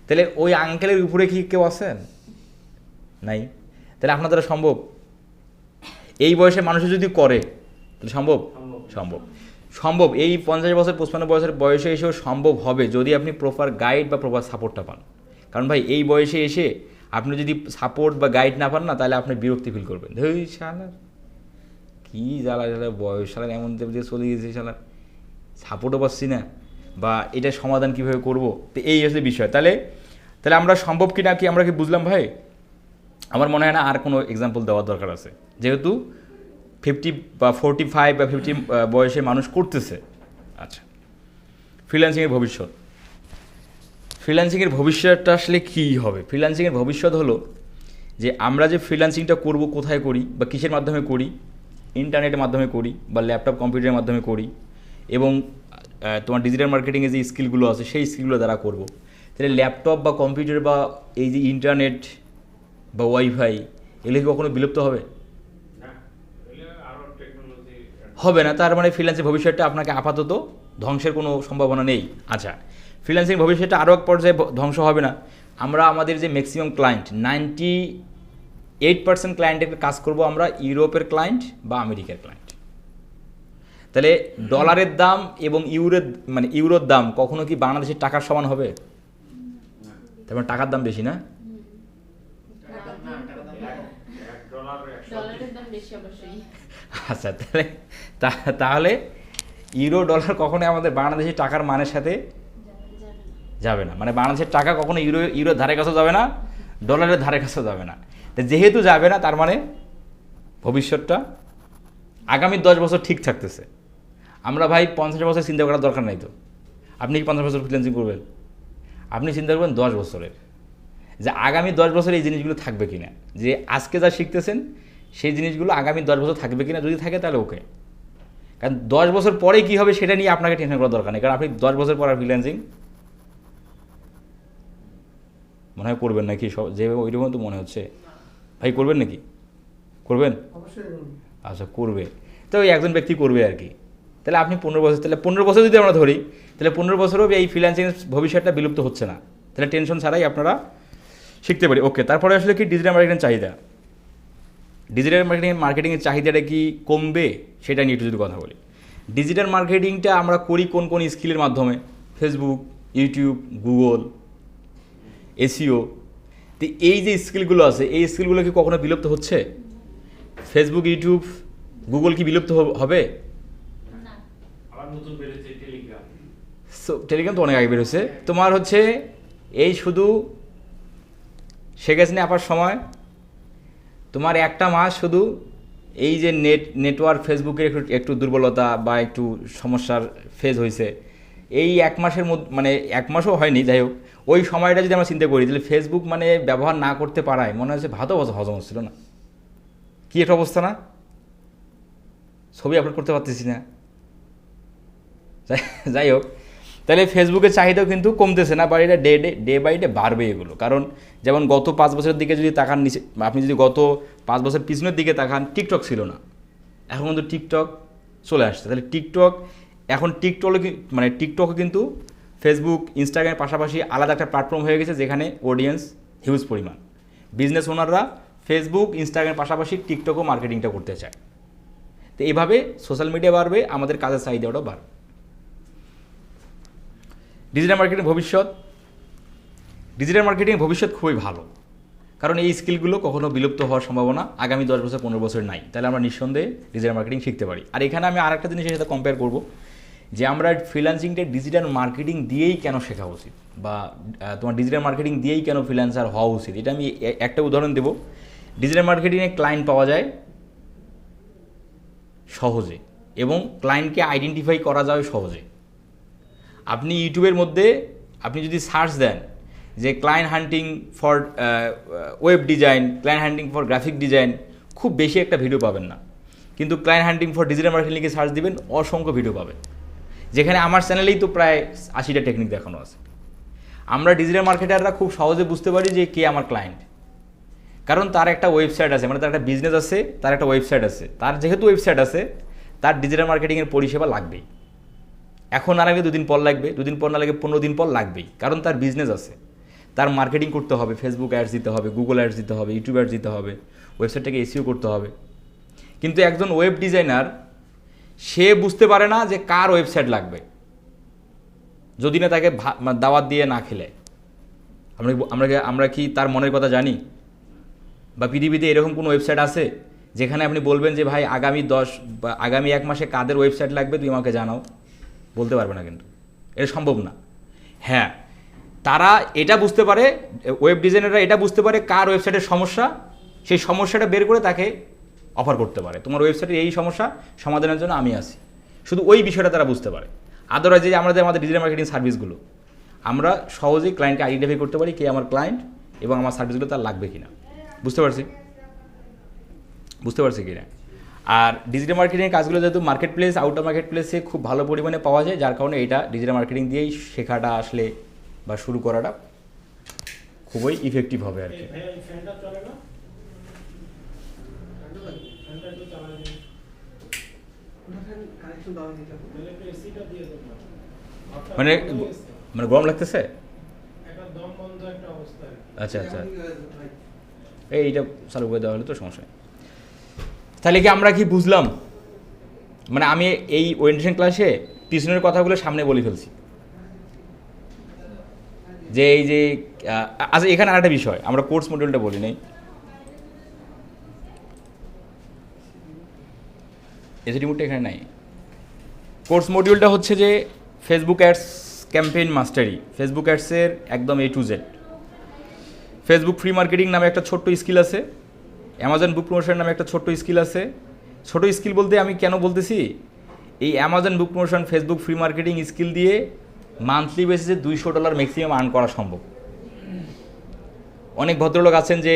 তাহলে ওই আঙ্কেলের উপরে কি কেউ আছেন? নাই। তাহলে আপনার দ্বারা সম্ভব? এই বয়সে মানুষ যদি করে তাহলে সম্ভব। এই 50 বছর 55 বছর বয়সে এসেও সম্ভব হবে যদি আপনি প্রপার গাইড বা প্রপার সাপোর্টটা পান। কারণ ভাই এই বয়সে এসে আপনি যদি সাপোর্ট বা গাইড না পান না, তাহলে আপনি বিরক্তি ফিল করবেন। শালার কী জ্বালা জ্বালা বয়স শালার এমন দিয়ে চলে গেছে শালার, সাপোর্টও পাচ্ছি না, বা এটার সমাধান কীভাবে করব। তো এই হচ্ছে বিষয়। তাহলে তাহলে আমরা সম্ভব কি না কি আমরা কি বুঝলাম ভাই? আমার মনে হয় না আর কোনো এক্সাম্পল দেওয়ার দরকার আছে, যেহেতু 50 বা 45 বা 50 বয়সে মানুষ করতেছে। আচ্ছা, ফ্রিল্যান্সিংয়ের ভবিষ্যৎ। ফ্রিল্যান্সিংয়ের ভবিষ্যৎটা আসলে কী হবে? ফ্রিল্যান্সিংয়ের ভবিষ্যৎ হলো যে আমরা যে ফ্রিল্যান্সিংটা করব, কোথায় করি বা কিসের মাধ্যমে করি, ইন্টারনেটের মাধ্যমে করি বা ল্যাপটপ কম্পিউটারের মাধ্যমে করি, এবং তোমার ডিজিটাল মার্কেটিংয়ে যে স্কিলগুলো আছে সেই স্কিলগুলো দ্বারা করব। তাহলে ল্যাপটপ বা কম্পিউটার বা এই যে ইন্টারনেট বা ওয়াইফাই এগুলো কি কখনো বিলুপ্ত হবে? হবে না। তার মানে ফ্রিল্যান্সিং ভবিষ্যৎটা আপনাকে আপাতত ধ্বংসের কোনো সম্ভাবনা নেই। আচ্ছা, ফ্রিল্যান্সিং ভবিষ্যৎটা আরও এক পর্যায়ে ধ্বংস হবে না। আমরা আমাদের যে ম্যাক্সিমাম ক্লায়েন্ট 98% ক্লায়েন্টের কাজ করব আমরা ইউরোপের ক্লায়েন্ট বা আমেরিকার ক্লায়েন্ট। তাহলে ডলারের দাম এবং ইউরোর দাম কখনো কি বাংলাদেশের টাকার সমান হবে? তার মানে টাকার দাম বেশি না? আচ্ছা, তাহলে ইউরো ডলার কখনোই আমাদের বাংলাদেশের টাকার মানের সাথে যাবে না। মানে বাংলাদেশের টাকা কখনো ইউরোর ধারে কাছেও যাবে না, ডলারের ধারে কাছেও যাবে না। তো যেহেতু যাবে না, তার মানে ভবিষ্যৎটা আগামী 10 বছর ঠিক থাকতেছে। আমরা ভাই 50 বছর চিন্তা করার দরকার নাই তো। আপনি কি 50 বছর ফ্রিল্যান্সিং করবেন? আপনি চিন্তা করবেন 10 বছরের, যে আগামী 10 বছরে এই জিনিসগুলো থাকবে কিনা, যে আজকে যা শিখতেছেন সেই জিনিসগুলো আগামী 10 বছর থাকবে কিনা। যদি থাকে তাহলে ওকে। কারণ 10 বছর পরে কী হবে সেটা নিয়ে আপনাকে টেনশন করার দরকার নেই, কারণ আপনি 10 বছর পর আর ফ্রিল্যান্সিং মনে হয় করবেন নাকি? যেভাবে ওইরকম তো মনে হচ্ছে। ভাই করবেন নাকি? করবেন? আচ্ছা, করবে। তো ওই একজন ব্যক্তি করবে আর কি। তাহলে আপনি 15 বছর, তাহলে 15 বছর যদি আমরা ধরি, তাহলে 15 বছরও এই ফ্রিল্যান্সিং ভবিষ্যৎটা বিলুপ্ত হচ্ছে না। তাহলে টেনশন ছাড়াই আপনারা শিখতে পারি। ওকে, তারপরে আসলে কি ডিজিটাল মার্কেটিং চাহিদা, ডিজিটাল মার্কেটিংয়ের চাহিদাটা কি কমবে সেটা নিয়ে একটু যদি কথা বলি। ডিজিটাল মার্কেটিংটা আমরা করি কোন কোন স্কিলের মাধ্যমে? Facebook, YouTube, Google, SEO. তো এই যে স্কিলগুলো আছে এই স্কিলগুলো কি কখনো বিলুপ্ত হচ্ছে? ফেসবুক, ইউটিউব, গুগল কি বিলুপ্ত হবে? টেলিগ্রাম তো অনেক আগে বেরোচ্ছে। তোমার হচ্ছে এই শুধু শেখ হাসিনা আপার সময় তোমার একটা মাস শুধু এই যে নেটওয়ার্ক ফেসবুকের একটু দুর্বলতা বা একটু সমস্যার ফেজ হয়েছে, এই এক মাসের মধ্যে, মানে এক মাসও হয়নি, যাই হোক ওই সময়টা যদি আমরা চিন্তা করি, তাহলে ফেসবুক মানে ব্যবহার না করতে পারায় মনে হচ্ছে ভাতও হজম হচ্ছিল না। কী একটা অবস্থা না? ছবি আপলোড করতে পারতেছি না। যাই হোক, তাহলে ফেসবুকের চাহিদাও কিন্তু কমতেছে না, বা এটা ডে বাই ডে বাড়বে এগুলো। কারণ যেমন গত 5 বছরের দিকে যদি তাকান, নিচে আপনি যদি গত 5 বছর পিছনের দিকে তাকান, টিকটক ছিল না, এখন কিন্তু টিকটক চলে আসছে। তাহলে টিকটক এখন টিকটকও কিন্তু ফেসবুক, ইনস্টাগ্রামের পাশাপাশি আলাদা একটা প্ল্যাটফর্ম হয়ে গেছে, যেখানে অডিয়েন্স হিউজ পরিমাণ। বিজনেস ওনাররা ফেসবুক, ইনস্টাগ্রামের পাশাপাশি টিকটকও মার্কেটিংটা করতে চায়। তো এইভাবে সোশ্যাল মিডিয়া বাড়বে, আমাদের কাজের চাহিদাটাও বাড়বে। ডিজিটাল মার্কেটিং ভবিষ্যৎ, ডিজিটাল মার্কেটিং ভবিষ্যৎ খুবই ভালো, কারণ এই স্কিলগুলো কখনো বিলুপ্ত হওয়ার সম্ভাবনা আগামী 10 বছর 15 বছর নাই। তাহলে আমরা নিঃসন্দেহে ডিজিটাল মার্কেটিং শিখতে পারি। আর এখানে আমি আরেকটা জিনিসের সাথে কম্পেয়ার করব, যে আমরা ফ্রিল্যান্সিংটা ডিজিটাল মার্কেটিং দিয়েই কেন শেখা উচিত, বা তোমার ডিজিটাল মার্কেটিং দিয়েই কেন ফ্রিল্যান্সার হওয়া উচিত। এটা আমি একটা উদাহরণ দেব। ডিজিটাল মার্কেটিংয়ে ক্লায়েন্ট পাওয়া যায় সহজে, এবং ক্লায়েন্টকে আইডেন্টিফাই করা যায় সহজে। আপনি ইউটিউবের মধ্যে আপনি যদি সার্চ দেন যে client hunting for web design, client hunting for graphic design, খুব বেশি একটা ভিডিও পাবেন না। কিন্তু ক্লায়েন্ট হান্টিং ফর ডিজিটাল মার্কেটিংয়ে সার্চ দিবেন, অসংখ্য ভিডিও পাবেন, যেখানে আমার চ্যানেলেই তো প্রায় 80টা টেকনিক দেখানো আছে। আমরা ডিজিটাল মার্কেটাররা খুব সহজে বুঝতে পারি যে কে আমার ক্লায়েন্ট, কারণ তার একটা ওয়েবসাইট আছে, মানে তার একটা বিজনেস আছে, তার একটা ওয়েবসাইট আছে। তার যেহেতু ওয়েবসাইট আছে, তার ডিজিটাল মার্কেটিংয়ের পরিষেবা লাগবেই। এখন না লাগবে 2 দিন পর লাগবে, 2 দিন পর না লাগে 15 দিন পর লাগবেই, কারণ তার বিজনেস আছে, তার মার্কেটিং করতে হবে, ফেসবুক অ্যাডস দিতে হবে, গুগল অ্যাডস দিতে হবে, ইউটিউব অ্যাডস দিতে হবে, ওয়েবসাইটটাকে এসইও করতে হবে। কিন্তু একজন ওয়েব ডিজাইনার সে বুঝতে পারে না যে কার ওয়েবসাইট লাগবে, যদি না তাকে দাওয়াত দিয়ে না খেলে। আমরা কি তার মনের কথা জানি? বা পৃথিবীতে এরকম কোনো ওয়েবসাইট আছে যেখানে আপনি বলবেন যে ভাই আগামী 1 মাসে কাদের ওয়েবসাইট লাগবে তুই আমাকে জানাও, বলতে পারবে না, কিন্তু এটা সম্ভব না। হ্যাঁ, তারা এটা বুঝতে পারে, ওয়েব ডিজাইনাররা এটা বুঝতে পারে কার ওয়েবসাইটের সমস্যা, সেই সমস্যাটা বের করে তাকে অফার করতে পারে, তোমার ওয়েবসাইটের এই সমস্যা সমাধানের জন্য আমি আছি। শুধু ওই বিষয়টা তারা বুঝতে পারে। আদারওয়াইজ যে আমাদের ডিজিটাল মার্কেটিং সার্ভিসগুলো, আমরা সহজেই ক্লায়েন্টকে আইডেন্টিফাই করতে পারি কে আমার ক্লায়েন্ট এবং আমার সার্ভিসগুলো তার লাগবে কিনা। বুঝতে পারছি কিনা? আর ডিজিটাল মার্কেটিংয়ের কাজগুলো যেহেতু মার্কেট প্লেস, আউটার মার্কেট প্লেসে খুব ভালো পরিমাণে পাওয়া যায়, যার কারণে এটা ডিজিটাল মার্কেটিং দিয়েই শেখাটা আসলে বা শুরু করাটা খুবই ইফেক্টিভ হবে আর কি। মানে মানে গরম লাগতেছে? আচ্ছা আচ্ছা, এইটা চালু করে দেওয়া হলে তো সমস্যা নেই। তাহলে কি আমরা কি বুঝলাম? মানে আমি এই ওরিয়েন্টেশন ক্লাসে পিছনের কথাগুলো সামনে বলে ফেলছি, যে এই যে আচ্ছা এখানে আরেকটা বিষয়, আমরা কোর্স মডিউলটা বলি নাই। এসি রিমোটটা এখানে নাই। কোর্স মডিউলটা হচ্ছে যে ফেসবুক অ্যাডস ক্যাম্পেইন মাস্টারি, ফেসবুক অ্যাডসের একদম A to Z। Facebook free marketing নামে একটা ছোট্ট স্কিল আছে, অ্যামাজন বুক প্রমোশন নামে একটা ছোট্ট স্কিল আছে। ছোটো স্কিল বলতে আমি কেন বলতেছি, এই অ্যামাজন বুক promotion, Facebook free marketing skill দিয়ে মান্থলি বেসিসে $200 ম্যাক্সিমাম আর্ন করা সম্ভব। অনেক ভদ্রলোক আছেন যে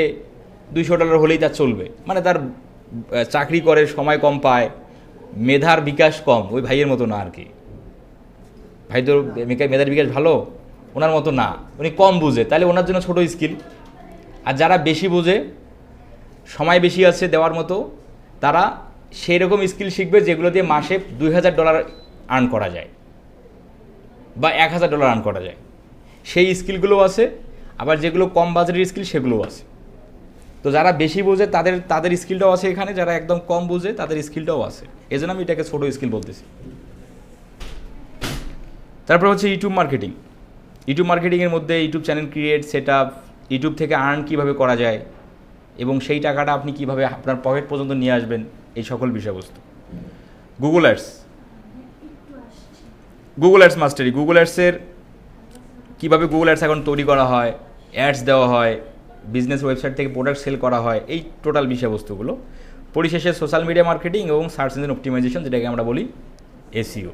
$200 হলেই তার চলবে, মানে তার চাকরি করে, সময় কম পায়, মেধার বিকাশ কম, ওই ভাইয়ের মতো না আর কি। ভাই তো মেধার বিকাশ ভালো, ওনার মতো না, উনি কম বুঝে, তাহলে ওনার জন্য ছোটো স্কিল। আর যারা বেশি বুঝে, সময় বেশি আছে দেওয়ার মতো, তারা সেই রকম স্কিল শিখবে যেগুলো দিয়ে মাসে $2000 আর্ন করা যায় বা $1000 আর্ন করা যায়, সেই স্কিলগুলো আছে। আবার যেগুলো কম বাজেটের স্কিল সেগুলোও আছে। তো যারা বেশি বোঝে তাদের স্কিলটাও আছে এখানে, যারা একদম কম বোঝে তাদের স্কিলটাও আছে। এই জন্য আমি এটাকে ছোটো স্কিল বলতেছি। তারপর হচ্ছে ইউটিউব মার্কেটিং। ইউটিউব মার্কেটিংয়ের মধ্যে YouTube channel create, set up, YouTube থেকে আর্ন কীভাবে করা যায় এবং সেই টাকাটা আপনি কীভাবে আপনার পকেট পর্যন্ত নিয়ে আসবেন, এই সকল বিষয়বস্তু। গুগল অ্যাডস মাস্টারি, গুগল অ্যাডসের কীভাবে গুগল অ্যাডস এখন তৈরি করা হয়, অ্যাডস দেওয়া হয়, বিজনেস ওয়েবসাইট থেকে প্রোডাক্ট সেল করা হয়, এই টোটাল বিষয়বস্তুগুলো। পরিশেষে সোশ্যাল মিডিয়া মার্কেটিং এবং সার্চ ইঞ্জিন অপটিমাইজেশন, যেটাকে আমরা বলি SEO।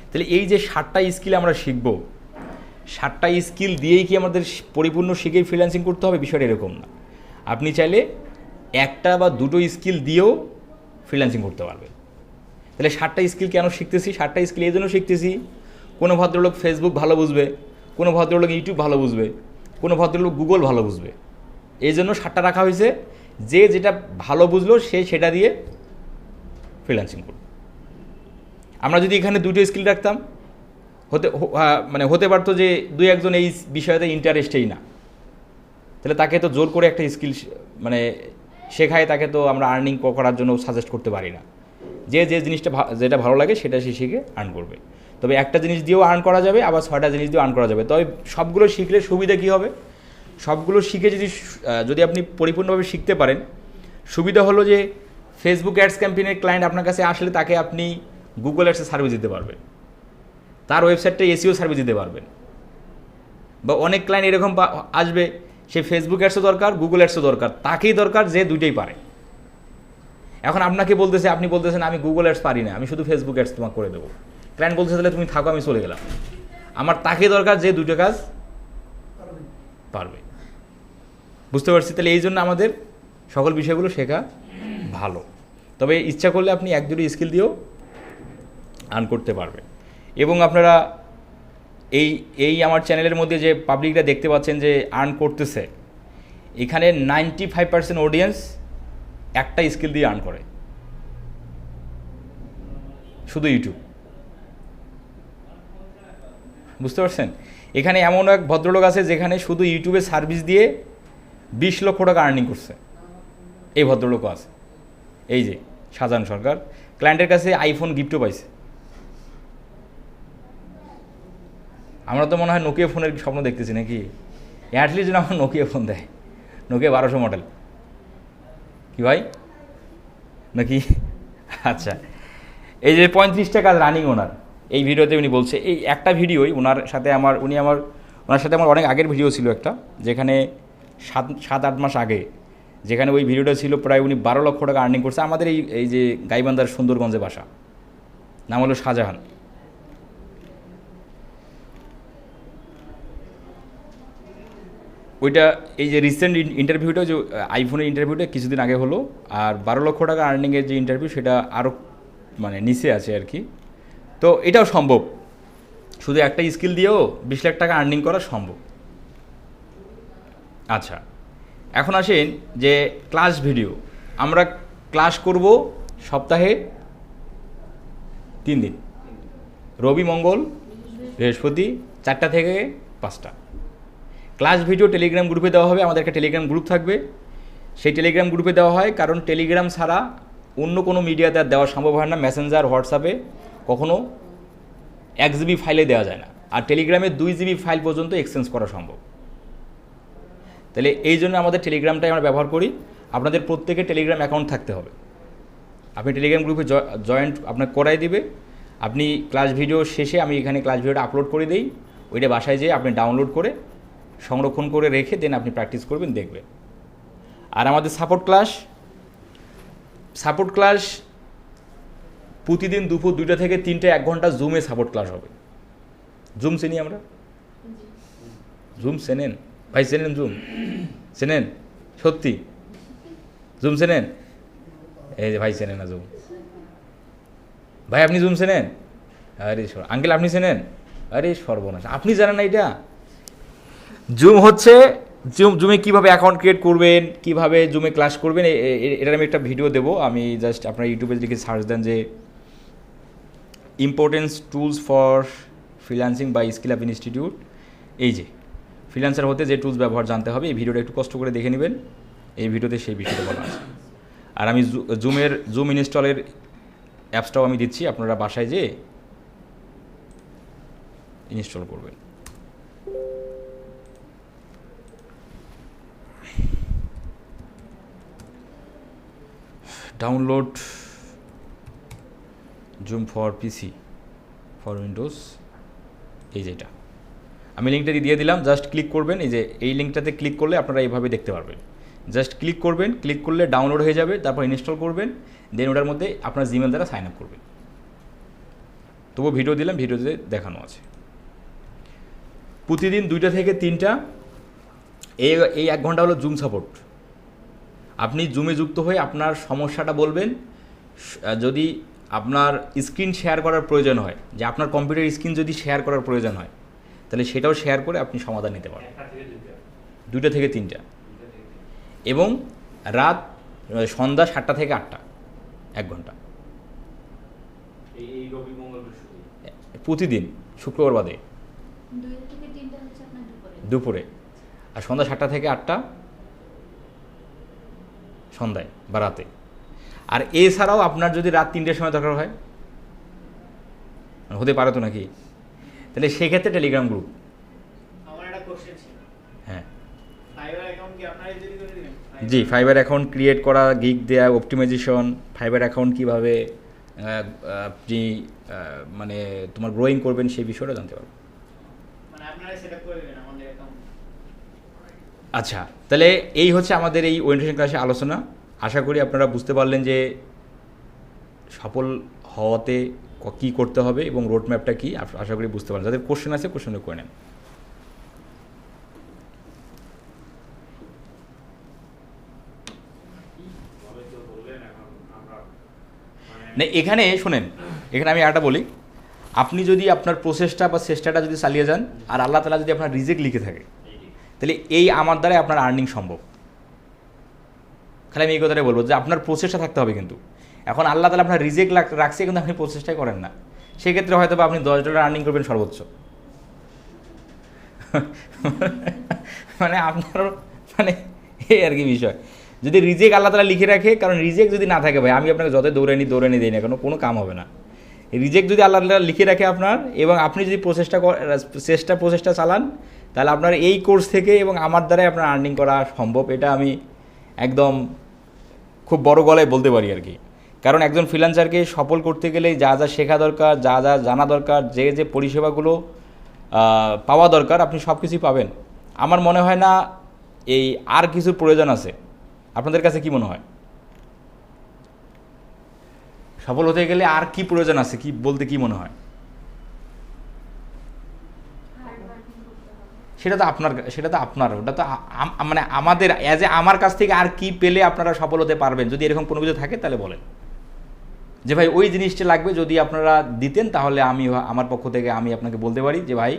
তাহলে এই যে 7টা স্কিল আমরা শিখব, 7টা স্কিল দিয়েই কি আমাদের পরিপূর্ণ শিখেই ফ্রিল্যান্সিং করতে হবে? বিষয়টা এরকম না। আপনি চাইলে 1টা বা 2টো স্কিল দিয়েও ফ্রিল্যান্সিং করতে পারবে। তাহলে 7টা স্কিল কেন শিখতেছি? 7টা স্কিল এই জন্য শিখতেছি, কোনো ভদ্রলোক ফেসবুক ভালো বুঝবে, কোনো ভদ্রলোক ইউটিউব ভালো বুঝবে, কোনো ভদ্রলোক গুগল ভালো বুঝবে। এই জন্য 7টা রাখা হয়েছে, যে যেটা ভালো বুঝলো সে সেটা দিয়ে ফ্রিল্যান্সিং করবে। আমরা যদি এখানে 2টো স্কিল রাখতাম, হতে পারতো যে 2-1জন এই বিষয়তে ইন্টারেস্টেই না, তাহলে তাকে তো জোর করে একটা স্কিল শেখায়, তাকে তো আমরা আর্নিং করার জন্য সাজেস্ট করতে পারি না। যে যেটা ভালো লাগে সেটা সে শিখে আর্ন করবে। তবে একটা জিনিস দিয়েও আর্ন করা যাবে, আবার 6টা জিনিস দিয়েও আর্ন করা যাবে। তবে সবগুলো শিখলে সুবিধা কী হবে? সবগুলো শিখে যদি আপনি পরিপূর্ণভাবে শিখতে পারেন, সুবিধা হলো যে ফেসবুক অ্যাডস ক্যাম্পেইনের ক্লায়েন্ট আপনার কাছে আসলে তাকে আপনি গুগল অ্যাডসে সার্ভিস দিতে পারবেন, তার ওয়েবসাইটটা SEO সার্ভিস দিতে পারবেন। বা অনেক ক্লায়েন্ট এরকম আসবে, সে ফেসবুক অ্যাডসও দরকার, গুগল অ্যাডসও দরকার, তাকেই দরকার যে দুইটাই পারে। এখন আপনি বলতেছেন আমি গুগল অ্যাডস পারি না, আমি শুধু ফেসবুক অ্যাডস তোমাকে করে দেবো। ক্লায়েন্ট বলতেছে তাহলে তুমি থাকো, আমি চলে গেলাম। আমার তাকে দরকার যে দুটো কাজ পারবে। বুঝতে পারছি? তাহলে এই জন্য আমাদের সকল বিষয়গুলো শেখা ভালো। তবে ইচ্ছা করলে আপনি 1-2টো স্কিল দিয়েও আর্ন করতে পারবেন। এবং আপনারা এই আমার চ্যানেলের মধ্যে যে পাবলিকরা দেখতে পাচ্ছেন যে আর্ন করতেছে, এখানে 95% অডিয়েন্স একটা স্কিল দিয়ে আর্ন করে, শুধু ইউটিউব। বুঝতে পারছেন? এখানে এমন এক ভদ্রলোক আছে যেখানে শুধু ইউটিউবে সার্ভিস দিয়ে 20 লক্ষ টাকা আর্নিং করছে, এই ভদ্রলোকও আছে। এই যে শাহজাহান সরকার, ক্লায়েন্টের কাছে আইফোন গিফটও পাইছে। আমরা তো মনে হয় নোকিয়া ফোনের স্বপ্ন দেখতেছি নাকি? অ্যাটলিস্ট যেন আমার নোকিয়া ফোন দেয়, নোকিয়া 1200 মডেল। কি ভাই, নাকি? আচ্ছা, এই যে 35টা কাজ রানিং ওনার, এই ভিডিওতে উনি বলছে, এই একটা ভিডিওই ওনার সাথে ওনার সাথে আমার অনেক আগের ভিডিও ছিল একটা, যেখানে 7-8 মাস আগে, যেখানে ওই ভিডিওটা ছিল প্রায় উনি 12 লক্ষ টাকা আর্নিং করছে আমাদের এই যে গাইবান্ধার সুন্দরগঞ্জে বাসা, নাম হলো শাহজাহান। ওইটা এই যে রিসেন্ট ইন্টারভিউটা, যে আইফোনের ইন্টারভিউটা কিছুদিন আগে হলো, আর 12 লক্ষ টাকা আর্নিংয়ের যে ইন্টারভিউ সেটা আরও মানে নিচে আছে আর কি। তো এটাও সম্ভব, শুধু একটা স্কিল দিয়েও 20 লাখ টাকা আর্নিং করা সম্ভব। আচ্ছা, এখন আসেন যে ক্লাস ভিডিও, আমরা ক্লাস করব সপ্তাহে 3 দিন, রবি মঙ্গল বৃহস্পতি 4টা থেকে 5টা। ক্লাস ভিডিও টেলিগ্রাম গ্রুপে দেওয়া হবে, আমাদের একটা টেলিগ্রাম গ্রুপ থাকবে, সেই টেলিগ্রাম গ্রুপে দেওয়া হয়, কারণ টেলিগ্রাম ছাড়া অন্য কোনো মিডিয়াতে আর দেওয়া সম্ভব হয় না। মেসেঞ্জার, হোয়াটসঅ্যাপে কখনও 1 জিবি ফাইলে দেওয়া যায় না, আর টেলিগ্রামে 2 জিবি ফাইল পর্যন্ত এক্সচেঞ্জ করা সম্ভব। তাহলে এই জন্য আমাদের টেলিগ্রামটাই আমরা ব্যবহার করি। আপনাদের প্রত্যেকের টেলিগ্রাম অ্যাকাউন্ট থাকতে হবে। আপনি টেলিগ্রাম গ্রুপে জয়েন্ট আপনার করাই দিবে। আপনি ক্লাস ভিডিও শেষে আমি এখানে ক্লাস ভিডিওটা আপলোড করে দিই, ওইটা বাসায় যেয়ে আপনি ডাউনলোড করে সংরক্ষণ করে রেখে দেন আপনি প্র্যাকটিস করবেন, দেখবেন। আর আমাদের সাপোর্ট ক্লাস প্রতিদিন দুপুর 2টা থেকে 3টে 1 ঘন্টা জুমে সাপোর্ট ক্লাস হবে। জুম চিনি আমরা, জুম চেনেন ভাই? চেনেন জুম? চেনেন সত্যি? জুম চেনেন? এই যে ভাই চেনেন না জুম। ভাই আপনি জুম চেনেন? আরে আঙ্কেল আপনি চেনেন? আরে সর্বনাশ, আপনি জানেন না এটা? জুম হচ্ছে, জুমে কীভাবে অ্যাকাউন্ট ক্রিয়েট করবেন, কীভাবে জুমে ক্লাস করবেন, এটার আমি একটা ভিডিও দেবো। আমি জাস্ট আপনার ইউটিউবে লিখে সার্চ দেন যে importance tools for freelancing by skill up institute, এই যে ফ্রিল্যান্সার হতে যে টুলস ব্যবহার জানতে হবে, এই ভিডিওটা একটু কষ্ট করে দেখে নেবেন। এই ভিডিওতে সেই বিষয়টা বলা আছে। আর আমি জুম ইনস্টলের অ্যাপসটাও আমি দিচ্ছি, আপনারা বাসায় যেয়ে ইনস্টল করবেন। Download zoom for PC for Windows, এই যেটা আমি লিঙ্কটা দিয়ে দিলাম, জাস্ট ক্লিক করবেন। এই যে এই লিঙ্কটাতে ক্লিক করলে আপনারা এইভাবে দেখতে পারবেন। জাস্ট ক্লিক করবেন, ক্লিক করলে ডাউনলোড হয়ে যাবে, তারপর ইনস্টল করবেন, দেন ওটার মধ্যে আপনার জিমেল দ্বারা সাইন আপ করবেন। তবু ভিডিও দিলাম, ভিডিওতে দেখানো আছে। প্রতিদিন 2টা থেকে 3টা, এই 1 ঘন্টা হলো জুম সাপোর্ট। আপনি জুমে যুক্ত হয়ে আপনার সমস্যাটা বলবেন। যদি আপনার স্ক্রিন শেয়ার করার প্রয়োজন হয়, যে আপনার কম্পিউটার স্ক্রিন যদি শেয়ার করার প্রয়োজন হয়, তাহলে সেটাও শেয়ার করে আপনি সমাধান নিতে পারেন। 2টা থেকে 3টা, এবং রাত সন্ধ্যা 7টা থেকে 8টা, 1 ঘন্টা প্রতিদিন, শুক্রবার বাদে দুপুরে, আর সন্ধ্যা 7টা থেকে 8টা সন্ধ্যায় বা রাতে। আর এছাড়াও আপনার যদি রাত 3টের সময় দরকার হয়, হতে পারে তো নাকি, তাহলে সেক্ষেত্রে টেলিগ্রাম গ্রুপ। আমার একটা কোশ্চেন ছিল। হ্যাঁ, ফাইবার অ্যাকাউন্ট কি আপনারাই তৈরি করে দিবেন? জি, ফাইবার অ্যাকাউন্ট ক্রিয়েট করা, গিগ দেয়া, অপটিমাইজেশন, ফাইবার অ্যাকাউন্ট কীভাবে আপনি মানে তোমার গ্রোয়িং করবেন সেই বিষয়টা জানতে পারবেন। মানে আপনারাই সেটআপ করে দিবেন আমাদের অ্যাকাউন্ট? আচ্ছা, তাহলে এই হচ্ছে আমাদের এই ওরিয়েন্টেশন ক্লাসে আলোচনা। আশা করি আপনারা বুঝতে পারলেন যে সফল হওয়াতে কী করতে হবে এবং রোড ম্যাপটা কী, আশা করি বুঝতে পারলেন। যাদের কোশ্চেন আছে কোশ্চেন করে নেন। না, এখানে শোনেন, এখানে আমি একটা বলি, আপনি যদি আপনার প্রসেসটা বা চেষ্টাটা যদি চালিয়ে যান, আর আল্লাহ তাআলা যদি আপনার রিজেক্ট লিখে থাকে, তাহলে এই আমার দ্বারাই আপনার আর্নিং সম্ভব। খালি আমি এই কথাটাই বলবো যে আপনার প্রসেসটা থাকতে হবে। কিন্তু এখন আল্লাহ তাআলা আপনার রিজেক্ট রাখছে, কিন্তু আপনি প্রসেসটাই করেন না, সেক্ষেত্রে হয়তো বা আপনি $10 আর্নিং করবেন সর্বোচ্চ। মানে আপনার মানে এই আর কি বিষয়। যদি রিজেক্ট আল্লাহ তাআলা লিখে রাখে, কারণ রিজেক্ট যদি না থাকে ভাই, আমি আপনাকে যতই দৌড়ে নিই দিই না কেন, কোনো কাম হবে না। রিজেক্ট যদি আল্লাহ তাআলা লিখে রাখে আপনার, এবং আপনি যদি প্রসেসটা চালান, তাহলে আপনার এই কোর্স থেকে এবং আমার দ্বারাই আপনার আর্নিং করা সম্ভব। এটা আমি একদম খুব বড় গলায় বলতে পারি আর কি। কারণ একজন ফ্রিল্যান্সারকে সফল করতে গেলে যা যা শেখা দরকার, যা যা জানা দরকার, যে যে পরিষেবাগুলো পাওয়া দরকার, আপনি সব কিছুই পাবেন। আমার মনে হয় না এই আর কিছুর প্রয়োজন আছে। আপনাদের কাছে কি মনে হয়? সফল হতে গেলে আর কি প্রয়োজন আছে, কি বলতে কি মনে হয়? সেটা তো আপনার ওটা তো মানে আমাদের অ্যাজ এ আমার কাছ থেকে আর কি পেলে আপনারা সফল হতে পারবেন, যদি এরকম কোনো কিছু থাকে তাহলে বলেন যে ভাই ওই জিনিসটা লাগবে, যদি আপনারা দিতেন তাহলে আমি আমার পক্ষ থেকে আমি আপনাকে বলতে পারি যে ভাই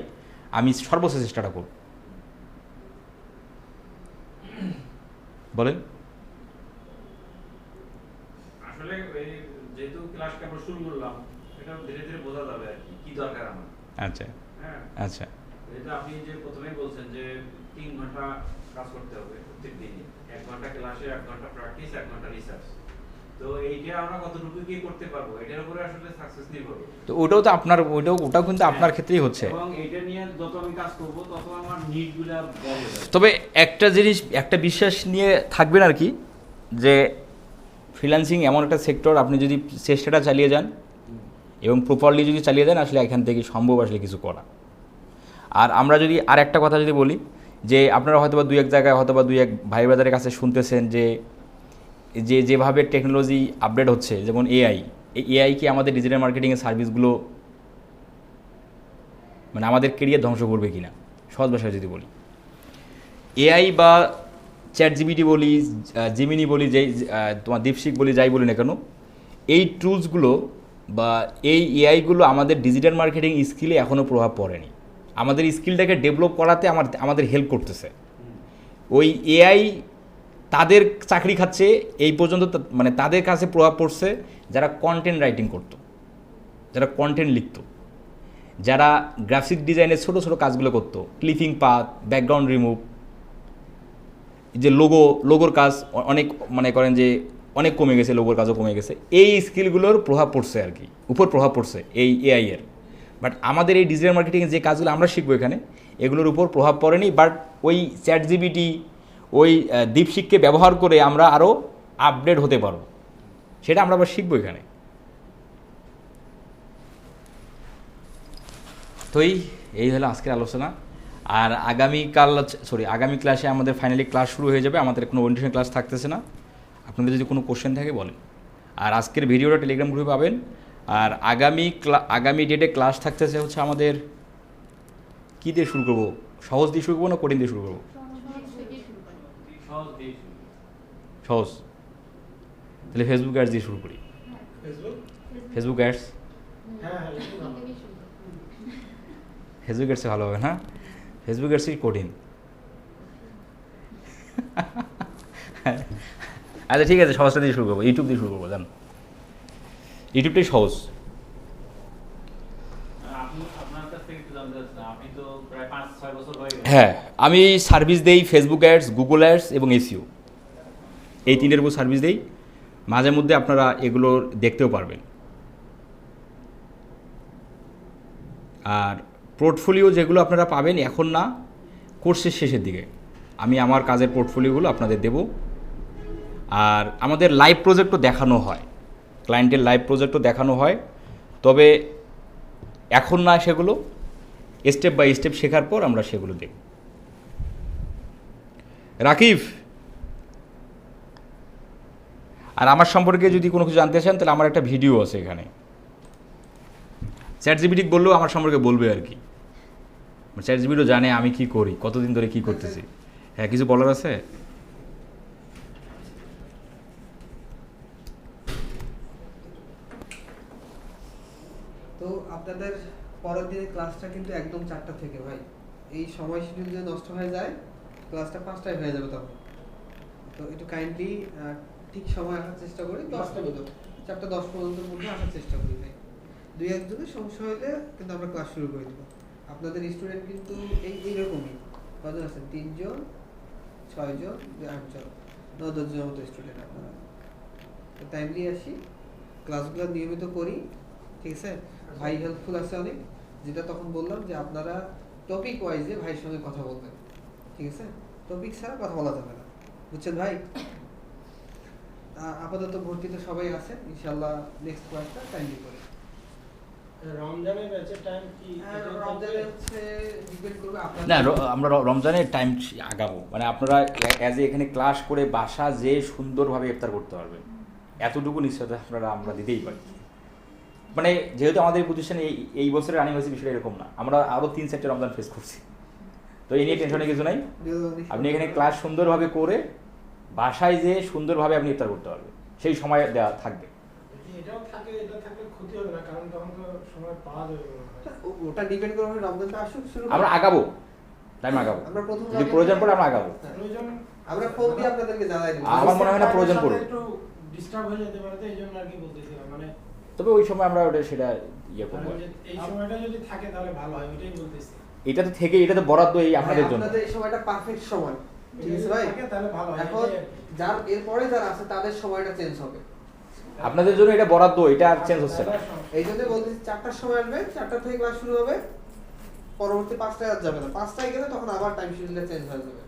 আমি সর্বোচ্চ চেষ্টাটা করব। বলেন। আসলে এই যেহেতু ক্লাস কেবল শুরু করলাম, এটা ধীরে ধীরে বোঝা যাবে আর কি দরকার আমার। আচ্ছা হ্যাঁ, আচ্ছা যেহেতু আপনি যে প্রথমেই বলছেন যে 3 ঘন্টা কাজ করতে হবে প্রত্যেক দিনই, 1 ঘন্টা ক্লাসে, 1 ঘন্টা প্র্যাকটিস, 1 ঘন্টা রিসার্চ। তো এইটা আমরা কতটুকু কি করতে পারবো, এটার উপরে আসলে সাকসেস নির্ভর করবে। তো ওটাও তো আপনার, ওটাও কিন্তু আপনার ক্ষেত্রেই হচ্ছে। এবং এইটা নিয়ে যত আমি কাজ করব তত আমার নিডগুলো বড় হবে। তবে একটা জিনিস, একটা বিশ্বাস নিয়ে থাকবেন আর কি, যে ফ্রিল্যান্সিং এমন একটা সেক্টর, আপনি যদি চেষ্টাটা চালিয়ে যান এবং প্রপারলি যদি চালিয়ে যান, আসলে এখান থেকে সম্ভব আসলে কিছু করা। আর আমরা যদি আর একটা কথা যদি বলি, যে আপনারা হয়তো বা 2-1 জায়গায় হয়তো বা 2-1 ভাই ব্রাদারের কাছে শুনতেছেন যে যেভাবে টেকনোলজি আপডেট হচ্ছে, যেমন এআই, এই এআই কি আমাদের ডিজিটাল মার্কেটিংয়ের সার্ভিসগুলো মানে আমাদের কেরিয়ার ধ্বংস করবে কি না? সহজ ভাষায় যদি বলি, এআই বা চ্যাট জিপিটি বলি, জিমিনি বলি, যেই তোমার দীপশিক বলি, যাই বলি না কেন, এই টুলসগুলো বা এই এআইগুলো আমাদের ডিজিটাল মার্কেটিং স্কিলে এখনও প্রভাব পড়েনি। আমাদের স্কিলটাকে ডেভেলপ করাতে আমাদের হেল্প করতেছে। ওই এআই তাদের চাকরি খাচ্ছে এই পর্যন্ত, মানে তাদের কাছে প্রভাব পড়ছে যারা কন্টেন্ট রাইটিং করতো, যারা কন্টেন্ট লিখতো, যারা গ্রাফিক ডিজাইনের ছোটো ছোটো কাজগুলো করতো, ক্লিপিং পাথ, ব্যাকগ্রাউন্ড রিমুভ, যে লোগোর কাজ অনেক, মনে করেন যে অনেক কমে গেছে, লোগোর কাজও কমে গেছে। এই স্কিলগুলোর প্রভাব পড়ছে আর কি, উপর প্রভাব পড়ছে এই এআই-এর। বাট আমাদের এই ডিজিটাল মার্কেটিংয়ে যে কাজগুলো আমরা শিখবো এখানে, এগুলোর উপর প্রভাব পড়েনি। বাট ওই চ্যাট জিপিটি, ওই দীপশিককে ব্যবহার করে আমরা আরও আপডেট হতে পারবো, সেটা আমরা আবার শিখবো এখানে। তো এই হলো আজকের আলোচনা। আর আগামী ক্লাসে আমাদের ফাইনালি ক্লাস শুরু হয়ে যাবে, আমাদের কোনো ওরিয়েন্টেশন ক্লাস থাকতেছে না। আপনাদের যদি কোনো কোশ্চেন থাকে বলেন। আর আজকের ভিডিওটা টেলিগ্রাম গ্রুপে পাবেন। আর আগামী ডেটে ক্লাস থাকতেছে হচ্ছে আমাদের কী দিয়ে শুরু করবো, সহজ দিয়ে শুরু করবো না কঠিন দিয়ে শুরু করবো? সহজ। তাহলে ফেসবুক অ্যাডস দিয়ে শুরু করি। ফেসবুক অ্যাডস, ফেসবুক অ্যাডসে ভালো হবে না? ফেসবুক অ্যাডসই কঠিন। আচ্ছা ঠিক আছে, সহজটা দিয়ে শুরু করবো, ইউটিউব দিয়ে শুরু করবো। জান, ইউটিউবটাই সহজ। হ্যাঁ, আমি সার্ভিস দেই ফেসবুক অ্যাডস, গুগল অ্যাডস এবং এসইও, এই 3টের উপর সার্ভিস দেই। মাঝে মধ্যে আপনারা এগুলো দেখতেও পারবেন। আর পোর্টফোলিও যেগুলো আপনারা পাবেন এখন না, কোর্সের শেষের দিকে আমি আমার কাজের পোর্টফোলিওগুলো আপনাদের দেব। আর আমাদের লাইভ প্রজেক্টও দেখানো হয়, ক্লায়েন্টের লাইভ প্রজেক্টও দেখানো হয়, তবে এখন না, সেগুলো স্টেপ বাই স্টেপ শেখার পর আমরা সেগুলো দেখব। রাকিব, আর আমার সম্পর্কে যদি কোনো কিছু জানতে চান তাহলে আমার একটা ভিডিও আছে এখানে। চ্যাট জিপিটি বললেও আমার সম্পর্কে বলবে আর কি। চ্যাট জিপিটিও জানে আমি কি করি, কতদিন ধরে কি করতেছি। হ্যাঁ, কিছু বলার আছে? তো আপনাদের পরের দিনের ক্লাসটা কিন্তু একদম 4টা থেকে ভাই, এই সময় শিডিউল যদি নষ্ট হয়ে যায় ক্লাসটা 5টায় হয়ে যাবে তখন। তো একটু কাইন্ডলি ঠিক সময় আসার চেষ্টা করি, 10টা পর্যন্ত, 4:10 পর্যন্ত মধ্যে আসার চেষ্টা করি ভাই। 2-1 জনের সমস্যা হলে কিন্তু আমরা ক্লাস শুরু করে দেবো। আপনাদের স্টুডেন্ট কিন্তু এইরকমই কজন আছেন? 3 জন, 6 জন, 8 জন, 9-10 জনের মতো স্টুডেন্ট আপনারা। তো টাইমলি আসি, ক্লাসগুলো নিয়মিত করি, ঠিক আছে? ভাই হেল্পফুল আছে অনেক, যেটা তখন বললাম যে আপনারা টপিক ওয়াইজে ভাইয়ের সঙ্গে কথা বলবেন, ঠিক আছে? টপিক ছাড়া কথা বলা যাবে না, বুঝছেন ভাই? আপাতত ভর্তিতে সবাই আছে, ইনশাআল্লাহ নেক্সট ক্লাসটা টাইমলি করে। রমজানের ব্যাচের টাইম কি রমজানে হচ্ছে ডিপেন্ড করবে আপনার না আমরা রমজানের টাইম আগাবো, মানে আপনারা অ্যাজ এখানে ক্লাস করে বাসা যে সুন্দরভাবে ইফতার করতে পারবেন এতটুকু নিশ্চয়তা আপনারা আমরা দিতেই পারি। মানে যেহেতু আমাদের এই প্রতিষ্ঠানে এই বছরের রানিং হয়েছে বিষয়টা এরকম না, আমরা আরও 3-4টা রমজান ফেস করছি, তো এই নিয়ে টেনশনের কিছু নাই। আপনি এখানে ক্লাস সুন্দরভাবে করে বাসায় যেয়ে সুন্দরভাবে আপনি ইফতার করতে পারবেন, সেই সময় দেওয়া থাকবে। এটাও থাকে, এটা থাকলে ক্ষতি হবে না, কারণ তখন তো সময় পাওয়া যাবে মনে হয়। ওটা ডিপেন্ড করবে রমজানটা আসুক শুরু আমরা আগাবো, টাইম আগাবো, আমরা প্রথম যদি প্রয়োজন পড়ে আমরা আগাবো। প্রয়োজন আমরা ফোন দিয়ে আপনাদেরকে জানাই দেব। আমার মনে হয় না প্রয়োজন পড়বে। একটু ডিস্টার্ব হয়ে যেতে পারে, তো এই জন্য আর কি বলতেছিলাম, মানে তবে ওই সময় আমরা ওটা সেটা ইয়ে করবো। কারণ যে এই সময়টা যদি থাকে তাহলে ভালো হয়, ওইটাই বলতেছি। এটা তো থেকে, এটা তো বরাদ্দ এই আপনাদের জন্য। আপনাদের এই সময়টা পারফেক্ট সময়, ঠিক আছে ভাই? থাকে তাহলে ভালো হয়। এখন যার এরপরে যারা আছে তাদের সময়টা চেঞ্জ হবে। আপনাদের জন্য এটা বরাদ্দ, এটা আর চেঞ্জ হচ্ছে না। এই জন্য বলতেছি 4টার সময় আসবে, 4টা থেকে ক্লাস শুরু হবে, পরবর্তী 5টায় আর যাবে না, 5টায় গেলে তখন আবার টাইম শিডিউলটা চেঞ্জ হয়ে যাবে।